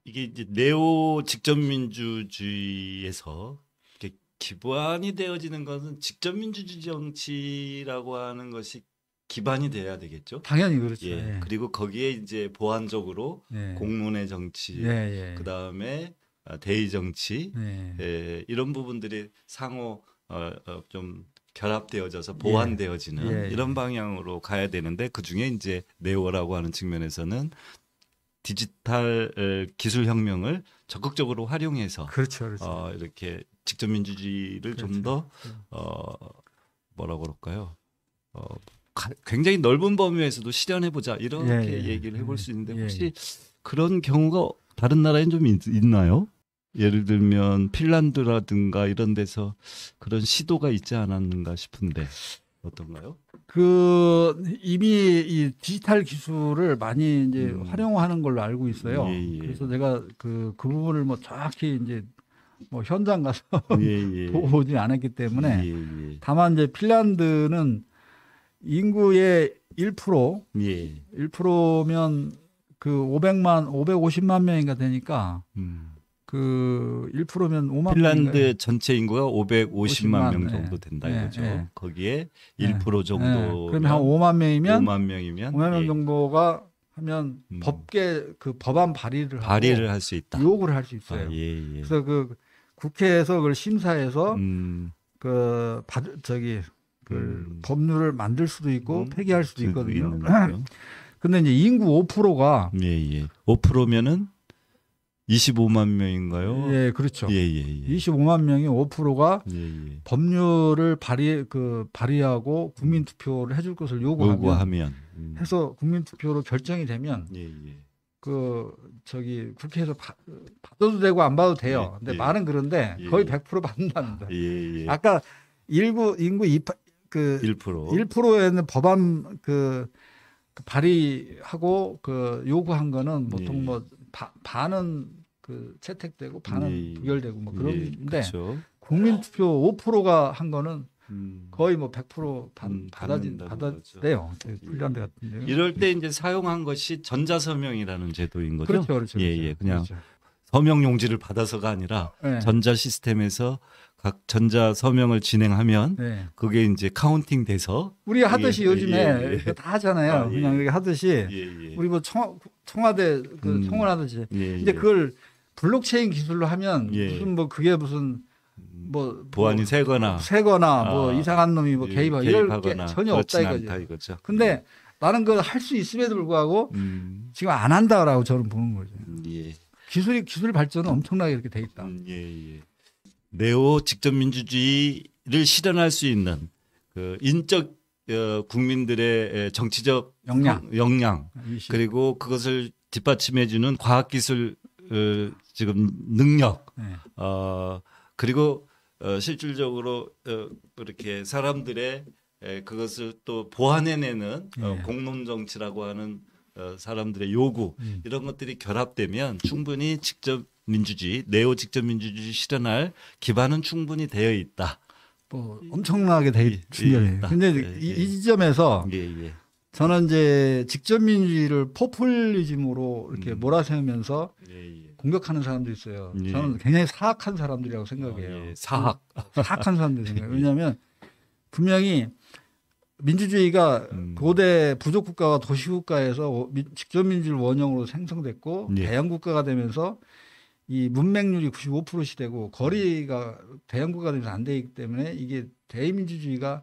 S1: 이게 이제 네오 직접민주주의에서 이렇게 기반이 되어지는 것은 직접민주주의 정치라고 하는 것이 기반이 돼야 되겠죠.
S2: 당연히 그렇죠.
S1: 예.
S2: 예.
S1: 그리고 거기에 이제 보완적으로
S2: 예.
S1: 공론의 정치,
S2: 예.
S1: 그 다음에 대의 정치,
S2: 예.
S1: 이런 부분들이 상호 좀 결합되어져서 보완되어지는
S2: 예.
S1: 이런 방향으로 가야 되는데 그 중에 이제 네오라고 하는 측면에서는 디지털 기술 혁명을 적극적으로 활용해서
S2: 그렇죠.
S1: 이렇게 직접 민주주의를
S2: 그렇죠.
S1: 좀 더 뭐라고 그럴까요? 굉장히 넓은 범위에서도 실현해 보자 이렇게 얘기를 해볼 수 있는데 혹시 그런 경우가 다른 나라엔 좀 있나요? 예를 들면 핀란드라든가 이런 데서 그런 시도가 있지 않았는가 싶은데 어떤가요?
S2: 그 이미 이 디지털 기술을 많이 이제 활용하는 걸로 알고 있어요.
S1: 예.
S2: 그래서 내가 그 부분을 뭐 정확히 이제 뭐 현장 가서
S1: 예.
S2: 보지 않았기 때문에
S1: 예.
S2: 다만 이제 핀란드는 인구의 1%,
S1: 예.
S2: 1%면 그 550만 명인가 되니까 그 1%면 5만
S1: 핀란드
S2: 명인가요?
S1: 전체 인구가 550만 명
S2: 예.
S1: 정도 된다
S2: 예.
S1: 이거죠.
S2: 예.
S1: 거기에
S2: 예.
S1: 1% 정도
S2: 그러면 한 5만 명이면
S1: 5만 명이면
S2: 5만 명
S1: 예.
S2: 정도가 하면 법안 발의를 하고
S1: 할 수 있다.
S2: 요구를 할 수 있어요.
S1: 예.
S2: 그래서 그 국회에서 그걸 심사해서 그 법률을 만들 수도 있고 폐기할 수도 있거든요. 근데 이제 인구 5%가
S1: 5%면은 25만 명인가요?
S2: 예, 그렇죠.
S1: 25만
S2: 25만 명이 5%가
S1: 예.
S2: 법률을 발의하고 국민 투표를 해줄 것을 요구하면 해서 국민 투표로 결정이 되면 국회에서 받아도 되고 안 받아도 돼요. 근데 말은 그런데 거의 100% 받는답니다. 아까 인구 1%에는 법안 발의하고 요구한 거는 보통 뭐 반은 채택되고 반은 부결되고 뭐 그런데 국민투표 5%가 한 거는 거의 뭐 100%
S1: 받는다는 거죠.
S2: 받아대요. 핀란드 같은데요.
S1: 이럴 때 이제 사용한 것이 전자서명이라는 제도인 거죠.
S2: 그렇죠, 그렇죠.
S1: 예, 그냥
S2: 그렇죠.
S1: 서명 용지를 받아서가 아니라
S2: 네.
S1: 전자 시스템에서 각 전자 서명을 진행하면
S2: 네.
S1: 그게 이제 카운팅 돼서
S2: 우리 하듯이 요즘에
S1: 예.
S2: 다 하잖아요.
S1: 아, 예.
S2: 그냥 이렇게 하듯이
S1: 예.
S2: 우리 뭐 청와대 그 청원하듯이. 근데 그걸 블록체인 기술로 하면
S1: 예.
S2: 무슨 뭐 그게 무슨 뭐
S1: 보안이 세거나
S2: 뭐 이상한 놈이 뭐 개입하고 이럴 게 전혀 없다
S1: 이거죠.
S2: 근데 나는 그걸 할 수 있음에도 불구하고 지금 안 한다라고 저는 보는 거죠.
S1: 예.
S2: 기술 발전은 엄청나게 이렇게 돼 있다.
S1: 예. 네오 직접 민주주의를 실현할 수 있는 그 인적 국민들의 정치적 역량 그리고 그것을 뒷받침해주는 과학기술 지금 능력
S2: 네.
S1: 그리고 실질적으로 이렇게 사람들의 그것을 또 보완해내는
S2: 네.
S1: 공론 정치라고 하는 사람들의 요구 이런 것들이 결합되면 충분히 네오 직접 민주주의 실현할 기반은 충분히 되어 있다.
S2: 뭐 엄청나게 돼 있습니다. 근데 이 지점에서 저는 이제 직접 민주주의를 포퓰리즘으로 이렇게 몰아세우면서 공격하는 사람도 있어요. 저는 굉장히 사악한 사람들이라고 생각해요. 사악한 사람들이 생각해요. 왜냐하면 분명히 민주주의가 고대 부족국가와 도시국가에서 직접 민주주의를 원형으로 생성됐고 대형국가가 되면서 이 문맹률이 95%씩 되고 거리가 대형국가가 되면서 안 되기 때문에 이게 대의민주주의가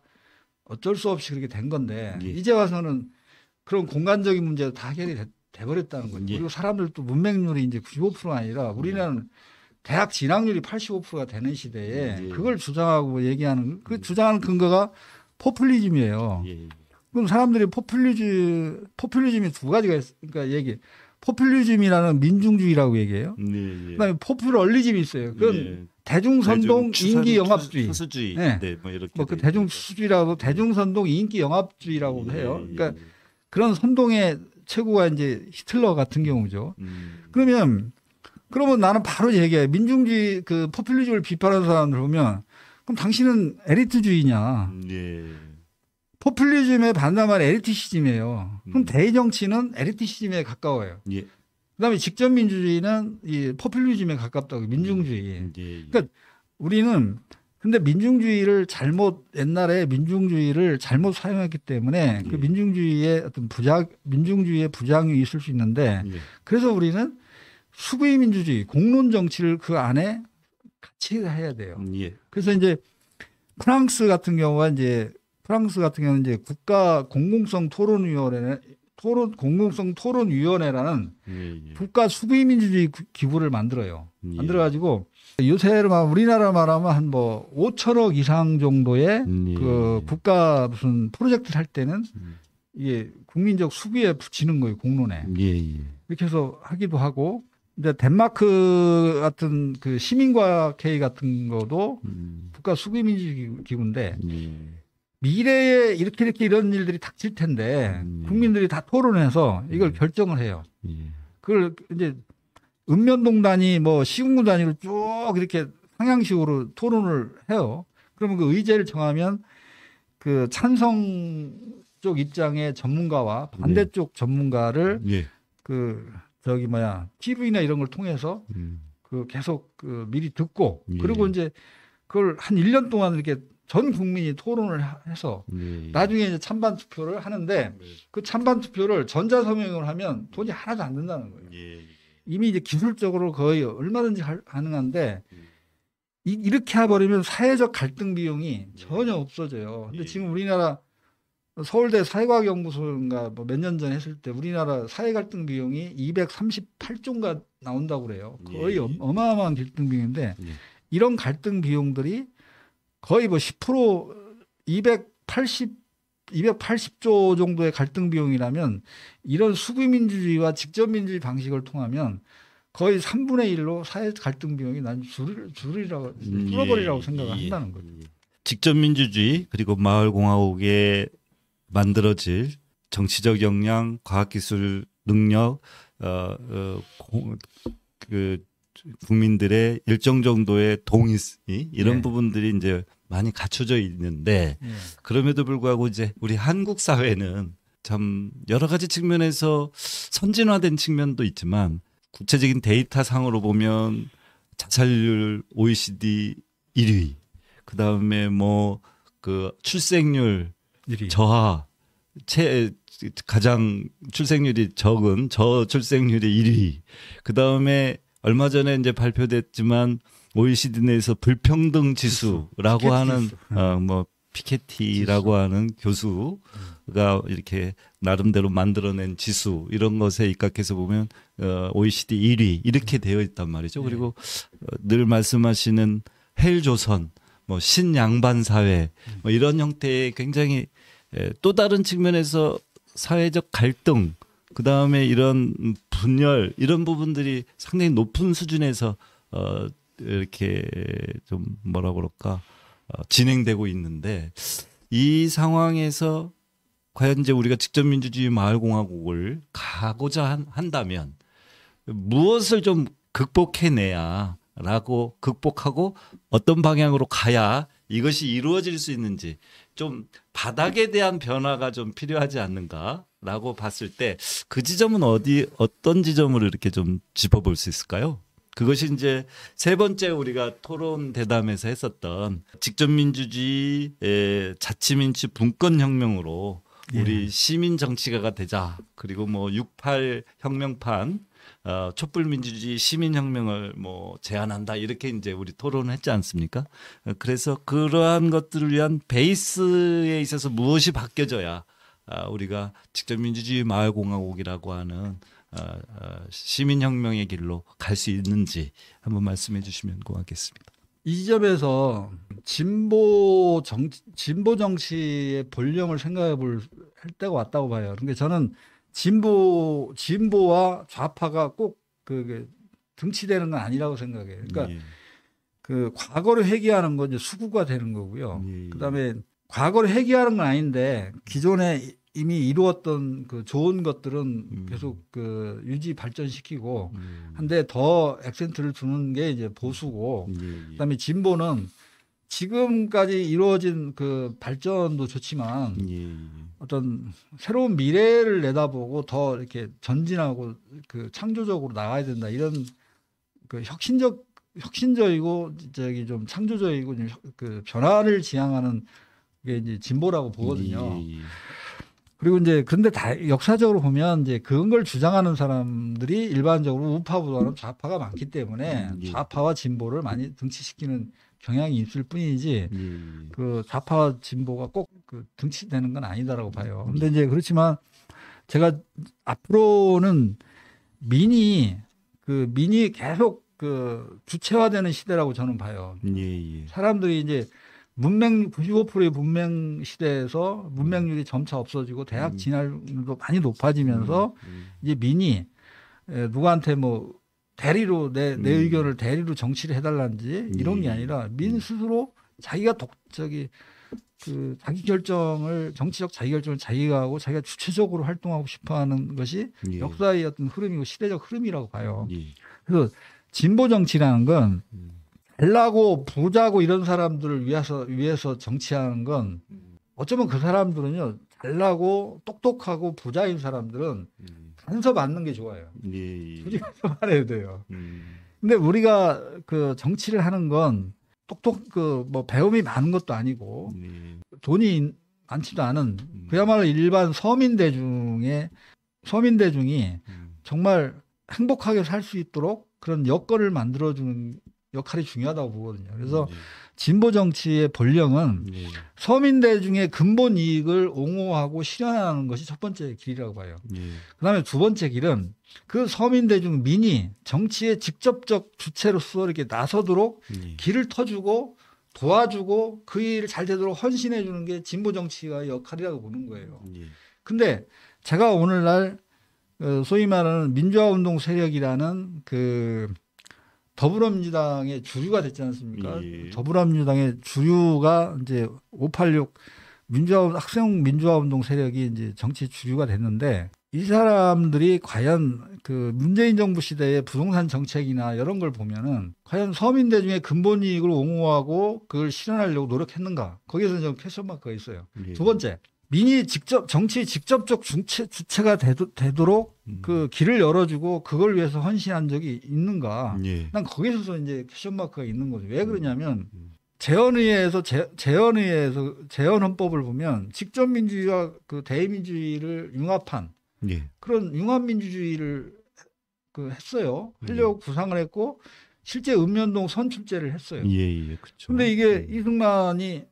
S2: 어쩔 수 없이 그렇게 된 건데 이제 와서는 그런 공간적인 문제도 다 해결이 돼버렸다는 거죠. 그리고 사람들도 문맹률이 이제 95%가 아니라 우리는 대학 진학률이 85%가 되는 시대에 그걸 주장하고 얘기하는 그 주장하는 근거가 포퓰리즘이에요. 그럼 사람들이 포퓰리즘이 두 가지가 있으니까 포퓰리즘이라는 민중주의라고 얘기해요. 그다음에 포퓰러리즘이 있어요. 그건 대중선동 인기 영합주의.
S1: 수주의. 뭐 이렇게
S2: 뭐 그 대중수주의라고 대중선동 인기 영합주의라고 해요. 그러니까 그런 선동의 최고가 이제 히틀러 같은 경우죠. 그러면 나는 바로 얘기해. 민중주의 그 포퓰리즘을 비판하는 사람들 보면 그럼 당신은 에리트주의냐? 포퓰리즘에 반대말 에리티시즘이에요. 그럼 대의정치는 에리티시즘에 가까워요. 그다음에 직접 민주주의는 이 포퓰리즘에 가깝다고 민중주의. 그러니까 우리는 근데 옛날에 민중주의를 잘못 사용했기 때문에 그 민중주의의 어떤 민중주의의 부작용이 있을 수 있는데 그래서 우리는 수구의 민주주의, 공론 정치를 그 안에 같이 해야 돼요. 그래서 이제 프랑스 같은 경우는 이제 국가 공공성 토론위원회라는 국가 수구의 민주주의 기구를 만들어요. 만들어가지고 요새로 우리나라 말하면 한 뭐 5천억 이상 정도의 그 국가 무슨 프로젝트를 할 때는 이게 국민적 수구에 붙이는 거예요, 공론에. 이렇게 해서 하기도 하고. 근데 덴마크 같은 그 시민과학회의 같은 것도 국가 수구의 민주주의 기구인데 미래에 이렇게 이런 일들이 닥칠 텐데 국민들이 다 토론해서 이걸 결정을 해요. 그걸 이제 읍면동단위 뭐 시군구 단위로 쭉 이렇게 상향식으로 토론을 해요. 그러면 그 의제를 정하면 그 찬성 쪽 입장의 전문가와 반대쪽 전문가를 TV나 이런 걸 통해서 그 계속 그 미리 듣고 그리고 이제 그걸 한 1년 동안 이렇게 전 국민이 토론을 해서 나중에 이제 찬반 투표를 하는데 그 찬반 투표를 전자서명을 하면 돈이 하나도 안 든다는 거예요. 이미 이제 기술적으로 거의 얼마든지 가능한데 이렇게 해버리면 사회적 갈등 비용이 전혀 없어져요. 근데 지금 우리나라 서울대 사회과학연구소인가 뭐 몇 년 전에 했을 때 우리나라 사회 갈등 비용이 238조인가 나온다고 그래요. 거의 어마어마한 갈등 비용인데 이런 갈등 비용들이 거의 뭐 10% 280조 정도의 갈등 비용이라면 이런 수구민주주의와 직접민주주의 방식을 통하면 거의 3분의 1로 사회 갈등 비용이 난 줄어버리라고 생각을 한다는 거죠.
S1: 직접민주주의 그리고 마을공화국에 만들어질 정치적 역량, 과학기술 능력, 그 국민들의 일정 정도의 동의 이런 부분들이 이제 많이 갖춰져 있는데
S2: 예.
S1: 그럼에도 불구하고 이제 우리 한국 사회는 참 여러 가지 측면에서 선진화된 측면도 있지만 구체적인 데이터 상으로 보면 자살률 OECD 1위, 그 다음에 뭐 그 출생률
S2: 일이.
S1: 저하, 가장 출생률이 적은 저출생률이 1위. 그 다음에 얼마 전에 이제 발표됐지만 OECD 내에서 불평등 지수라고
S2: 피케티
S1: 하는
S2: 지수.
S1: 뭐 피케티라고 하는 교수가 이렇게 나름대로 만들어낸 지수 이런 것에 입각해서 보면 OECD 1위 이렇게 되어 있단 말이죠.
S2: 네.
S1: 그리고 늘 말씀하시는 헬조선, 뭐 신양반 사회 뭐 이런 형태의 굉장히 또 다른 측면에서 사회적 갈등, 그 다음에 이런 분열 이런 부분들이 상당히 높은 수준에서 이렇게 좀 뭐라 그럴까 진행되고 있는데 이 상황에서 과연 이제 우리가 직접민주주의 마을공화국을 가고자 한다면 무엇을 좀 극복해내야라고 극복하고 어떤 방향으로 가야 이것이 이루어질 수 있는지 좀 바닥에 대한 변화가 좀 필요하지 않는가라고 봤을 때 그 지점은 어떤 지점으로 이렇게 좀 짚어볼 수 있을까요? 그것이 이제 세 번째 우리가 토론 대담에서 했었던 직접민주주의 자치민주 분권혁명으로 우리 시민 정치가가 되자. 그리고 뭐 68 혁명판 촛불민주주의 시민혁명을 뭐 제안한다 이렇게 이제 우리 토론을 했지 않습니까? 그래서 그러한 것들을 위한 베이스에 있어서 무엇이 바뀌어져야 우리가 직접민주주의 마을공화국이라고 하는 시민혁명의 길로 갈 수 있는지 한번 말씀해 주시면 고맙겠습니다.
S2: 이 지점에서 진보 정치의 본령을 생각해 볼 때가 왔다고 봐요. 그러니까 저는 진보와 좌파가 꼭 등치되는 건 아니라고 생각해요. 그러니까
S1: 예.
S2: 그 과거를 회귀하는 건 이제 수구가 되는 거고요.
S1: 예.
S2: 그다음에 과거를 회귀하는 건 아닌데 기존에 이미 이루었던 그 좋은 것들은 계속 그 유지 발전시키고 한데 더 액센트를 두는 게 이제 보수고 그다음에 진보는 지금까지 이루어진 그 발전도 좋지만 어떤 새로운 미래를 내다보고 더 이렇게 전진하고 그 창조적으로 나가야 된다 이런 그 혁신적이고 저기 좀 창조적이고 좀 그 변화를 지향하는 게 이제 진보라고 보거든요. 그리고 이제 근데 다 역사적으로 보면 이제 그런 걸 주장하는 사람들이 일반적으로 우파보다는 좌파가 많기 때문에 좌파와 진보를 많이 등치시키는 경향이 있을 뿐이지 그 좌파 진보가 꼭 그 등치되는 건 아니다라고 봐요. 근데 이제 그렇지만 제가 앞으로는 민이 계속 그 주체화되는 시대라고 저는 봐요. 사람들이 이제 95%의 문명 시대에서 문명률이 점차 없어지고 대학 진학률도 많이 높아지면서 이제 민이 누구한테 뭐 대리로 내 의견을 대리로 정치를 해달라는지 이런 게 아니라 민 스스로 자기가 그 자기 결정을 정치적 자기 결정을 자기가 하고 자기가 주체적으로 활동하고 싶어하는 것이 역사의 어떤 흐름이고 시대적 흐름이라고 봐요. 그래서 진보 정치라는 건 잘나고 부자고 이런 사람들을 위해서 정치하는 건 어쩌면 그 사람들은요 잘나고 똑똑하고 부자인 사람들은 간섭 않는 게 좋아요. 솔직히 말해야 돼요. 근데 우리가 그 정치를 하는 건 뭐 배움이 많은 것도 아니고 돈이 많지도 않은 그야말로 일반 서민 대중이 정말 행복하게 살 수 있도록 그런 여건을 만들어주는 역할이 중요하다고 보거든요. 그래서 진보 정치의 본령은 서민 대중의 근본 이익을 옹호하고 실현하는 것이 첫 번째 길이라고 봐요. 그다음에 두 번째 길은 그 서민 대중 민이 정치의 직접적 주체로서 이렇게 나서도록 길을 터주고 도와주고 그 일을 잘 되도록 헌신해 주는 게 진보 정치의 역할이라고 보는 거예요. 근데 제가 오늘날 소위 말하는 민주화운동 세력이라는 그 더불어민주당의 주류가 됐지 않습니까? 더불어민주당의 주류가 이제 586 학생 민주화운동 세력이 이제 정치 주류가 됐는데 이 사람들이 과연 그 문재인 정부 시대의 부동산 정책이나 이런 걸 보면은 과연 서민대 중에 근본 이익을 옹호하고 그걸 실현하려고 노력했는가? 거기에서 좀 퀘스천 마크가 있어요.
S1: 예.
S2: 두 번째, 민이 직접 정치 직접적 주체가 되도록 그 길을 열어주고 그걸 위해서 헌신한 적이 있는가?
S1: 예.
S2: 난 거기서 이제 퀘스천 마크가 있는 거죠. 왜 그러냐면 재헌의회에서 재헌 헌법을 보면 직접 민주주의와 그 대의민주주의를 융합한
S1: 예.
S2: 그런 융합민주주의를 그 했어요. 하려고 구상을 했고 실제 읍면동 선출제를 했어요.
S1: 예. 그렇죠.
S2: 근데 이게 이승만이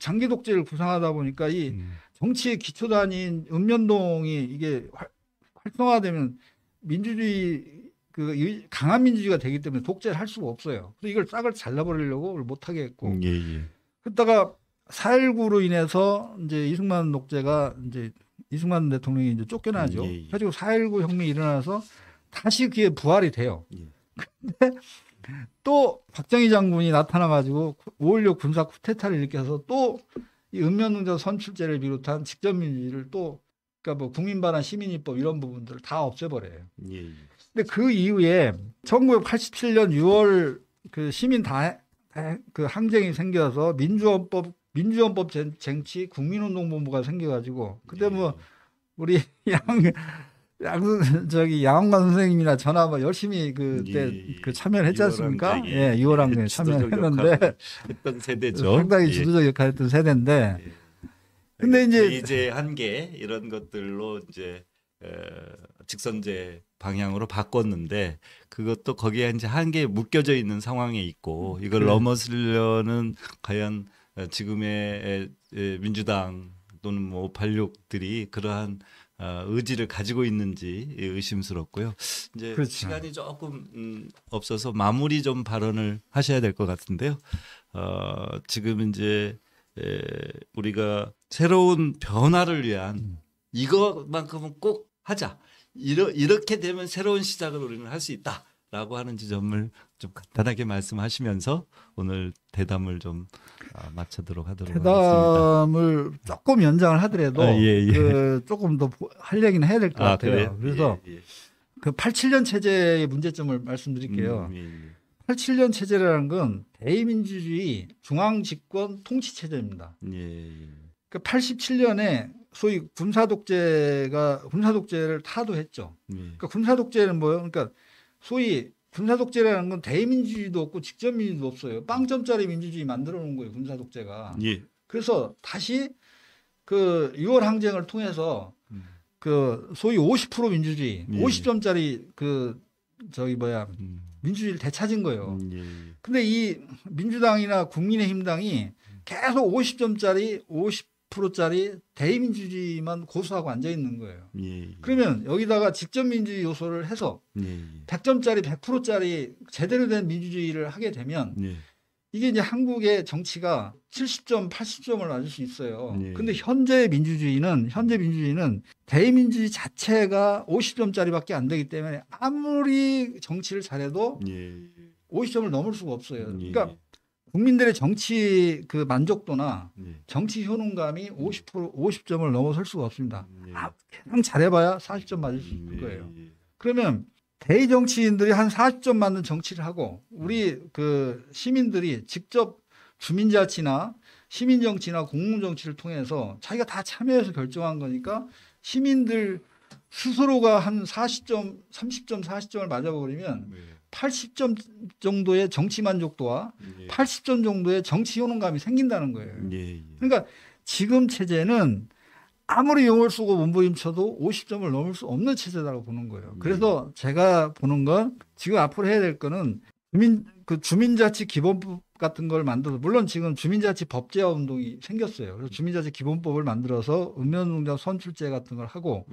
S2: 장기 독재를 구상하다 보니까 이 정치의 기초단위인 읍면동이 이게 활성화되면 민주주의 그 강한 민주주의가 되기 때문에 독재를 할 수가 없어요. 그래서 이걸 싹을 잘라버리려고 못하게 했고
S1: 예.
S2: 그러다가 4.19로 인해서 이제 이승만 독재가 이제 이승만 대통령이 이제 쫓겨나죠.
S1: 예.
S2: 그래가지고 4.19 혁명이 일어나서 다시 그게 부활이 돼요.
S1: 예.
S2: 근데 또 박정희 장군이 나타나가지고 5.16 군사 쿠데타를 일으켜서 또 이 읍면동자 선출제를 비롯한 직접민주주의를 또 그러니까 뭐 국민반환 시민입법 이런 부분들을 다 없애버려요.
S1: 예.
S2: 근데 그 이후에 1987년 6월 그 시민 그 항쟁이 생겨서 민주헌법 쟁취 국민운동본부가 생겨가지고 그때 뭐 우리 양원관 선생님이나 저나 뭐 열심히 그때 그 참여를 했지 않습니까? 예, 6월 항쟁에 참여했는데
S1: 했던 세대죠.
S2: 상당히 지도적 역할했던 세대인데.
S1: 예.
S2: 근데
S1: 이제 한계 이런 것들로 이제 직선제 방향으로 바꿨는데 그것도 거기에 이제 한계에 묶여져 있는 상황에 있고 이걸 넘어서려는 과연 지금의 민주당 또는 뭐 586들이 그러한 의지를 가지고 있는지 의심스럽고요. 이제
S2: 그렇죠.
S1: 시간이 조금 없어서 마무리 좀 발언을 하셔야 될 것 같은데요. 지금 이제 우리가 새로운 변화를 위한 이것만큼은 꼭 하자. 이렇게 되면 새로운 시작을 우리는 할 수 있다라고 하는 지점을 좀 간단하게 말씀하시면서 오늘 대담을 좀 마치도록 하도록 하겠습니다.
S2: 대담을 조금 연장을 하더라도 그 조금 더 할 얘기는 해야 될 것 같아요.
S1: 그래요?
S2: 그래서 그 87년 체제의 문제점을 말씀드릴게요. 87년 체제라는 건 대의민주주의 중앙집권 통치체제입니다. 그 87년에 소위 군사독재를 타도했죠. 그러니까 군사독재는 뭐예요? 그러니까 소위 군사독재라는 건 대의민주주의도 없고 직접민주주의도 없어요. 빵점짜리 민주주의 만들어 놓은 거예요. 군사독재가. 그래서 다시 그 6월 항쟁을 통해서 그 소위 50% 민주주의, 50점짜리 그 민주주의를 되찾은 거예요. 근데 이 민주당이나 국민의힘당이 계속 50점짜리 50%짜리 대의민주주의만 고수하고 앉아 있는 거예요. 그러면 여기다가 직접민주주의 요소를 해서 100점짜리 100%짜리 제대로 된 민주주의를 하게 되면 이게 이제 한국의 정치가 70점, 80점을 맞을 수 있어요. 근데 현재 민주주의는 대의민주주의 자체가 50점짜리밖에 안 되기 때문에 아무리 정치를 잘해도 50점을 넘을 수가 없어요. 그러니까 국민들의 정치 그 만족도나 정치 효능감이 50점을 넘어설 수가 없습니다. 그냥 잘해봐야 40점 맞을 수 있는 거예요. 그러면 대의 정치인들이 한 40점 맞는 정치를 하고 우리 그 시민들이 직접 주민자치나 시민정치나 공공정치를 통해서 자기가 다 참여해서 결정한 거니까 시민들 스스로가 한 40점, 30점, 40점을 맞아버리면 80점 정도의 정치 만족도와 80점 정도의 정치 효능감이 생긴다는 거예요. 그러니까 지금 체제는 아무리 용을 쓰고 몸부림쳐도 50점을 넘을 수 없는 체제라고 보는 거예요. 그래서 제가 보는 건 지금 앞으로 해야 될 거는 주민자치 기본법 같은 걸 만들어서 물론 지금 주민자치 법제화 운동이 생겼어요. 그래서 주민자치 기본법을 만들어서 읍면농장 선출제 같은 걸 하고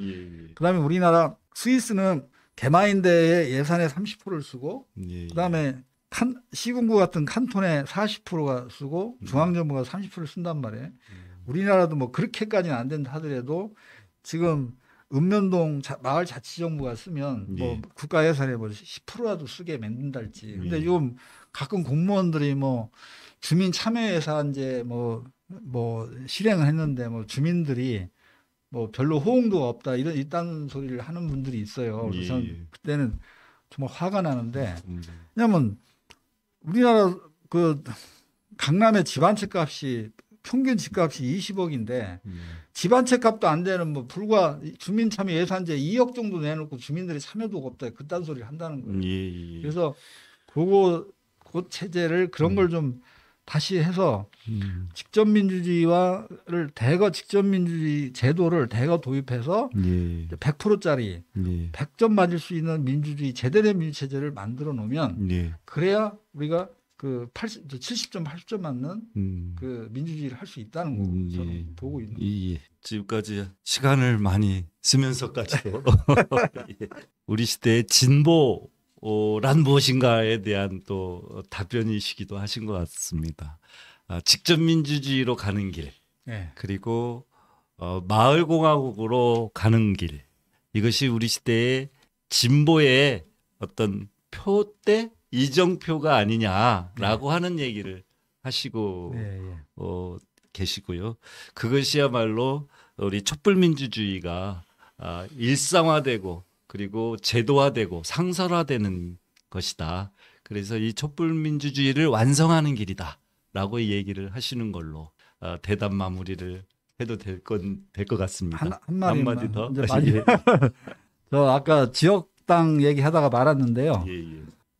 S2: 그다음에 우리나라 스위스는 개마인대의 예산의 30%를 쓰고 그다음에 시군구 같은 칸톤의 40%가 쓰고 중앙정부가 30%를 쓴단 말이에요. 우리나라도 뭐 그렇게까지는 안 된다 하더라도 지금 읍면동 마을 자치정부가 쓰면 뭐 국가 예산의 뭐 10%라도 쓰게 만든달지. 근데 지금 가끔 공무원들이 뭐 주민 참여 예산제 뭐 실행을 했는데 뭐 주민들이 뭐 별로 호응도가 없다 이딴 소리를 하는 분들이 있어요. 그래서 저는 그때는 정말 화가 나는데 왜냐면 우리나라 그 강남의 집 한 채 값이 평균 집값이 20억인데 집 한 채 값도 안 되는 뭐 불과 주민참여 예산제 2억 정도 내놓고 주민들이 참여도가 없다 그딴 소리를 한다는 거예요. 그래서 그 체제를 그런 걸 좀 다시 해서 직접민주주의와를 대거 직접민주주의 제도를 대거 도입해서 100%짜리 100점 맞을 수 있는 민주주의 제대로 민주체제를 만들어 놓으면 그래야 우리가 그 70점, 80점 맞는 그 민주주의를 할 수 있다는 거 저는 보고 있는 거예요.
S1: 지금까지 시간을 많이 쓰면서까지도 우리 시대의 진보란 무엇인가에 대한 또 답변이시기도 하신 것 같습니다. 직접 민주주의로 가는 길, 그리고 마을공화국으로 가는 길, 이것이 우리 시대의 진보의 어떤 표대 이정표가 아니냐라고 하는 얘기를 하시고 계시고요. 그것이야말로 우리 촛불민주주의가 일상화되고 그리고 제도화되고 상설화되는 것이다. 그래서 이 촛불민주주의를 완성하는 길이다라고 얘기를 하시는 걸로 대담 마무리를 해도 될 것 같습니다. 한마디 더.
S2: 저 아까 지역당 얘기하다가 말았는데요.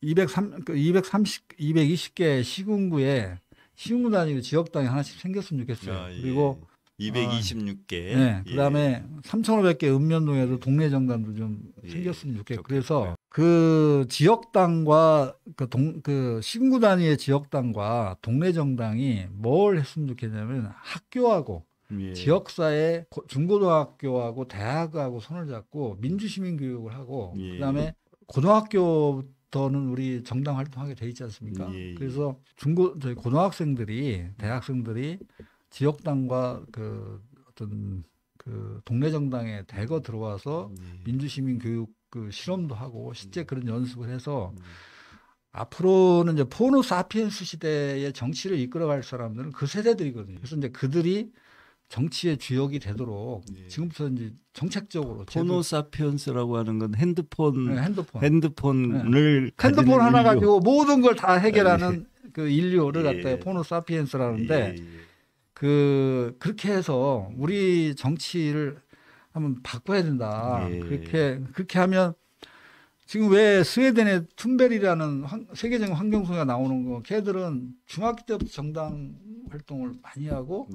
S2: 220개 시군구 단위로 지역당이 하나씩 생겼으면 좋겠어요. 그리고
S1: 226개.
S2: 그다음에 3,500개 읍면동에도 동네 정당도 좀 생겼으면 좋겠고. 그래서 그 지역당과 그 시군구 단위의 지역당과 동네 정당이 뭘 했으면 좋겠냐면 학교하고 지역사회 중고등학교하고 대학하고 손을 잡고 민주시민 교육을 하고 그다음에 고등학교부터는 우리 정당 활동하게 돼 있지 않습니까? 그래서 저희 고등학생들이 대학생들이 지역당과 그 어떤 그 동네 정당에 대거 들어와서 민주시민 교육 그 실험도 하고 실제 그런 연습을 해서 앞으로는 이제 포노 사피엔스 시대의 정치를 이끌어갈 사람들은 그 세대들이거든요. 그래서 이제 그들이 정치의 주역이 되도록 지금부터 이제 정책적으로
S1: 포노 사피엔스라고 하는 건 핸드폰을
S2: 핸드폰 하나 가지고 모든 걸 다 해결하는 그 인류를 갖다가 포노 사피엔스라는데 그렇게 해서 우리 정치를 한번 바꿔야 된다. 그렇게 하면 지금 왜 스웨덴의 툰베리라는 세계적인 환경소가 나오는 거, 걔들은 중학교 때부터 정당 활동을 많이 하고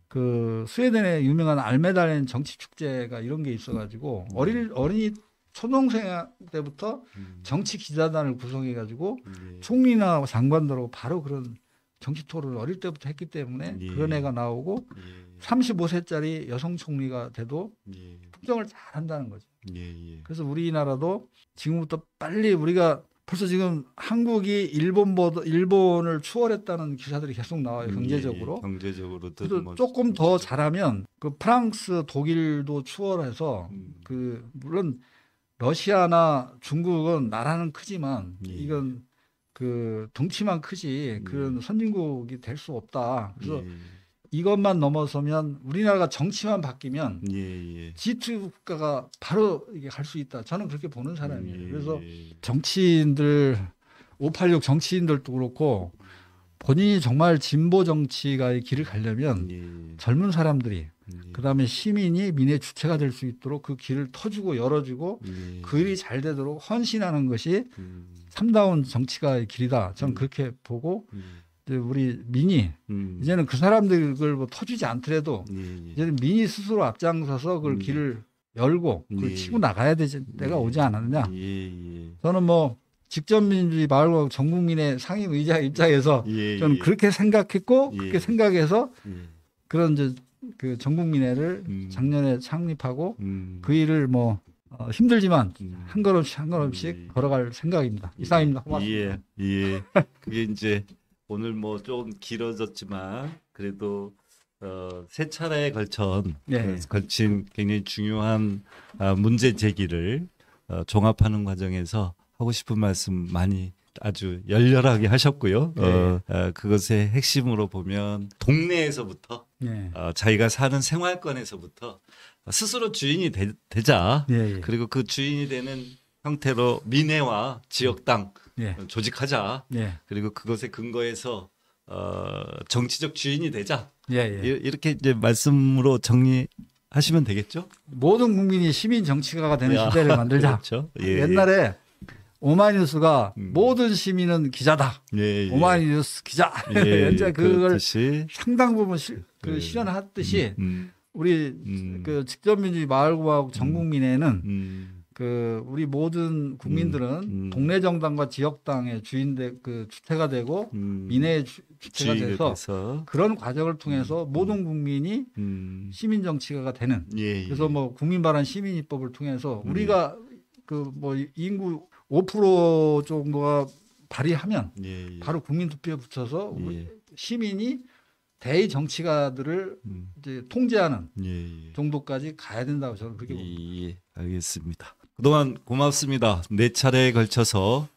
S2: 그 스웨덴의 유명한 알메달렌 정치 축제가 이런 게 있어가지고 어린이 초등생 때부터 정치 기자단을 구성해가지고 총리나 장관들하고 바로 그런 정치 토론을 어릴 때부터 했기 때문에 그런 애가 나오고 35세짜리 여성 총리가 돼도 국정을 잘 한다는 거죠. 그래서 우리나라도 지금부터 빨리 우리가 벌써 지금 한국이 일본을 추월했다는 기사들이 계속 나와요. 경제적으로. 그래서 조금 더 잘하면 그 프랑스, 독일도 추월해서 그 물론 러시아나 중국은 나라는 크지만 이건 그 덩치만 크지 그런 선진국이 될 수 없다. 그래서 이것만 넘어서면 우리나라가 정치만 바뀌면 G2 국가가 바로 이게 갈 수 있다. 저는 그렇게 보는 사람이에요. 그래서 정치인들 586 정치인들도 그렇고 본인이 정말 진보 정치가의 길을 가려면 젊은 사람들이 그다음에 시민이 민의 주체가 될 수 있도록 그 길을 터주고 열어주고 그 일이 잘 되도록 헌신하는 것이 참다운 정치가의 길이다. 저는 그렇게 보고 이제 우리 민이 이제는 그 사람들을 뭐 터주지 않더라도 이제는 민이 스스로 앞장서서 그 길을 열고 그걸 치고 나가야 되지 때가 오지 않았느냐. 저는 뭐 직접민주주의 마을공화국 전국민의 상임 의자 입장에서 저는 그렇게 생각했고 그렇게 생각해서 그런 이제 그 전국민회를 작년에 창립하고 그 일을 뭐 힘들지만 한 걸음씩 걸어갈 생각입니다. 이상입니다. 고맙습니다.
S1: 그게 이제 오늘 뭐 좀 길어졌지만 그래도 세 차례에 걸친 굉장히 중요한 문제 제기를 종합하는 과정에서 하고 싶은 말씀 많이 아주 열렬하게 하셨고요. 그것의 핵심으로 보면 동네에서부터 자기가 사는 생활권에서부터 스스로 주인이 되자.
S2: 예, 예.
S1: 그리고 그 주인이 되는 형태로 민회와 지역당
S2: 예.
S1: 조직하자.
S2: 예.
S1: 그리고 그것에 근거해서 정치적 주인이 되자.
S2: 예, 예.
S1: 이렇게 이제 말씀으로 정리하시면 되겠죠?
S2: 모든 국민이 시민 정치가가 되는
S1: 야,
S2: 시대를 만들자.
S1: 그렇죠. 예,
S2: 옛날에 오마이뉴스가
S1: 음.
S2: 모든 시민은 기자다.
S1: 예, 예.
S2: 오마이뉴스 기자.
S1: 예,
S2: 현재 그걸
S1: 그렇듯이.
S2: 상당 부분
S1: 예.
S2: 실현했듯이
S1: 음,
S2: 우리 그 직접민주주의 마을공화국 전국민회는 그 우리 모든 국민들은 동네 정당과 지역당의 그 주체가 되고 민회의 주체가 돼서 그런 과정을 통해서 모든 국민이 시민 정치가가 되는.
S1: 예, 예.
S2: 그래서 뭐 국민발언 시민입법을 통해서 우리가 그 뭐 인구 5% 정도가 발의하면
S1: 예, 예.
S2: 바로 국민투표에 붙여서
S1: 예.
S2: 시민이 대의 정치가들을 이제 통제하는
S1: 예, 예.
S2: 정도까지 가야 된다고 저는 그렇게 봅니다.
S1: 예, 알겠습니다. 그동안 고맙습니다. 4차례에 걸쳐서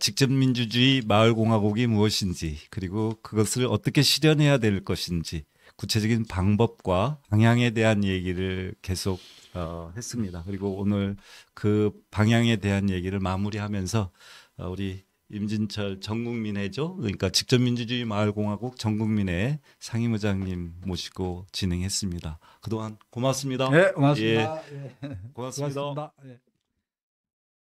S1: 직접민주주의 마을공화국이 무엇인지 그리고 그것을 어떻게 실현해야 될 것인지 구체적인 방법과 방향에 대한 얘기를 계속 했습니다. 그리고 오늘 그 방향에 대한 얘기를 마무리하면서 우리 임진철 전국민회죠. 그러니까 직접민주주의 마을공화국 전국민회 상임의장님 모시고 진행했습니다. 그동안 고맙습니다.
S2: 네, 고맙습니다.
S1: 예, 고맙습니다.
S2: 고맙습니다. 예.